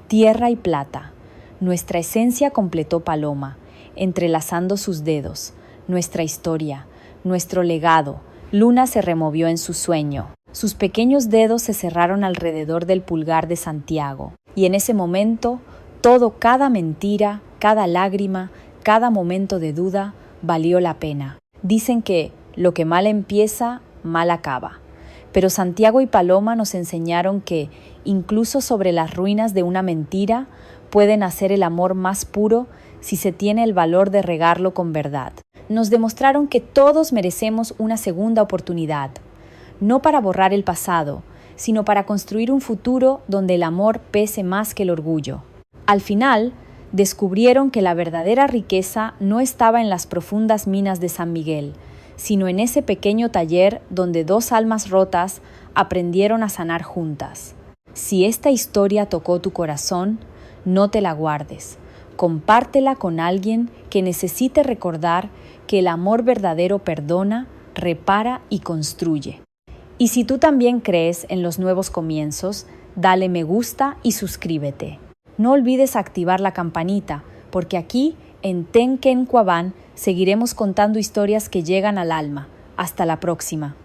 Tierra y plata. Nuestra esencia, completó Paloma, entrelazando sus dedos. Nuestra historia, nuestro legado. Luna se removió en su sueño. Sus pequeños dedos se cerraron alrededor del pulgar de Santiago. Y en ese momento, todo, cada mentira, cada lágrima, cada momento de duda, valió la pena. Dicen que lo que mal empieza, mal acaba. Pero Santiago y Paloma nos enseñaron que, incluso sobre las ruinas de una mentira, puede nacer el amor más puro si se tiene el valor de regarlo con verdad. Nos demostraron que todos merecemos una segunda oportunidad, no para borrar el pasado, sino para construir un futuro donde el amor pese más que el orgullo. Al final, descubrieron que la verdadera riqueza no estaba en las profundas minas de San Miguel, sino en ese pequeño taller donde 2 almas rotas aprendieron a sanar juntas. Si esta historia tocó tu corazón, no te la guardes. Compártela con alguien que necesite recordar que el amor verdadero perdona, repara y construye. Y si tú también crees en los nuevos comienzos, dale me gusta y suscríbete. No olvides activar la campanita, porque aquí, en Tenkenkuaban, seguiremos contando historias que llegan al alma. Hasta la próxima.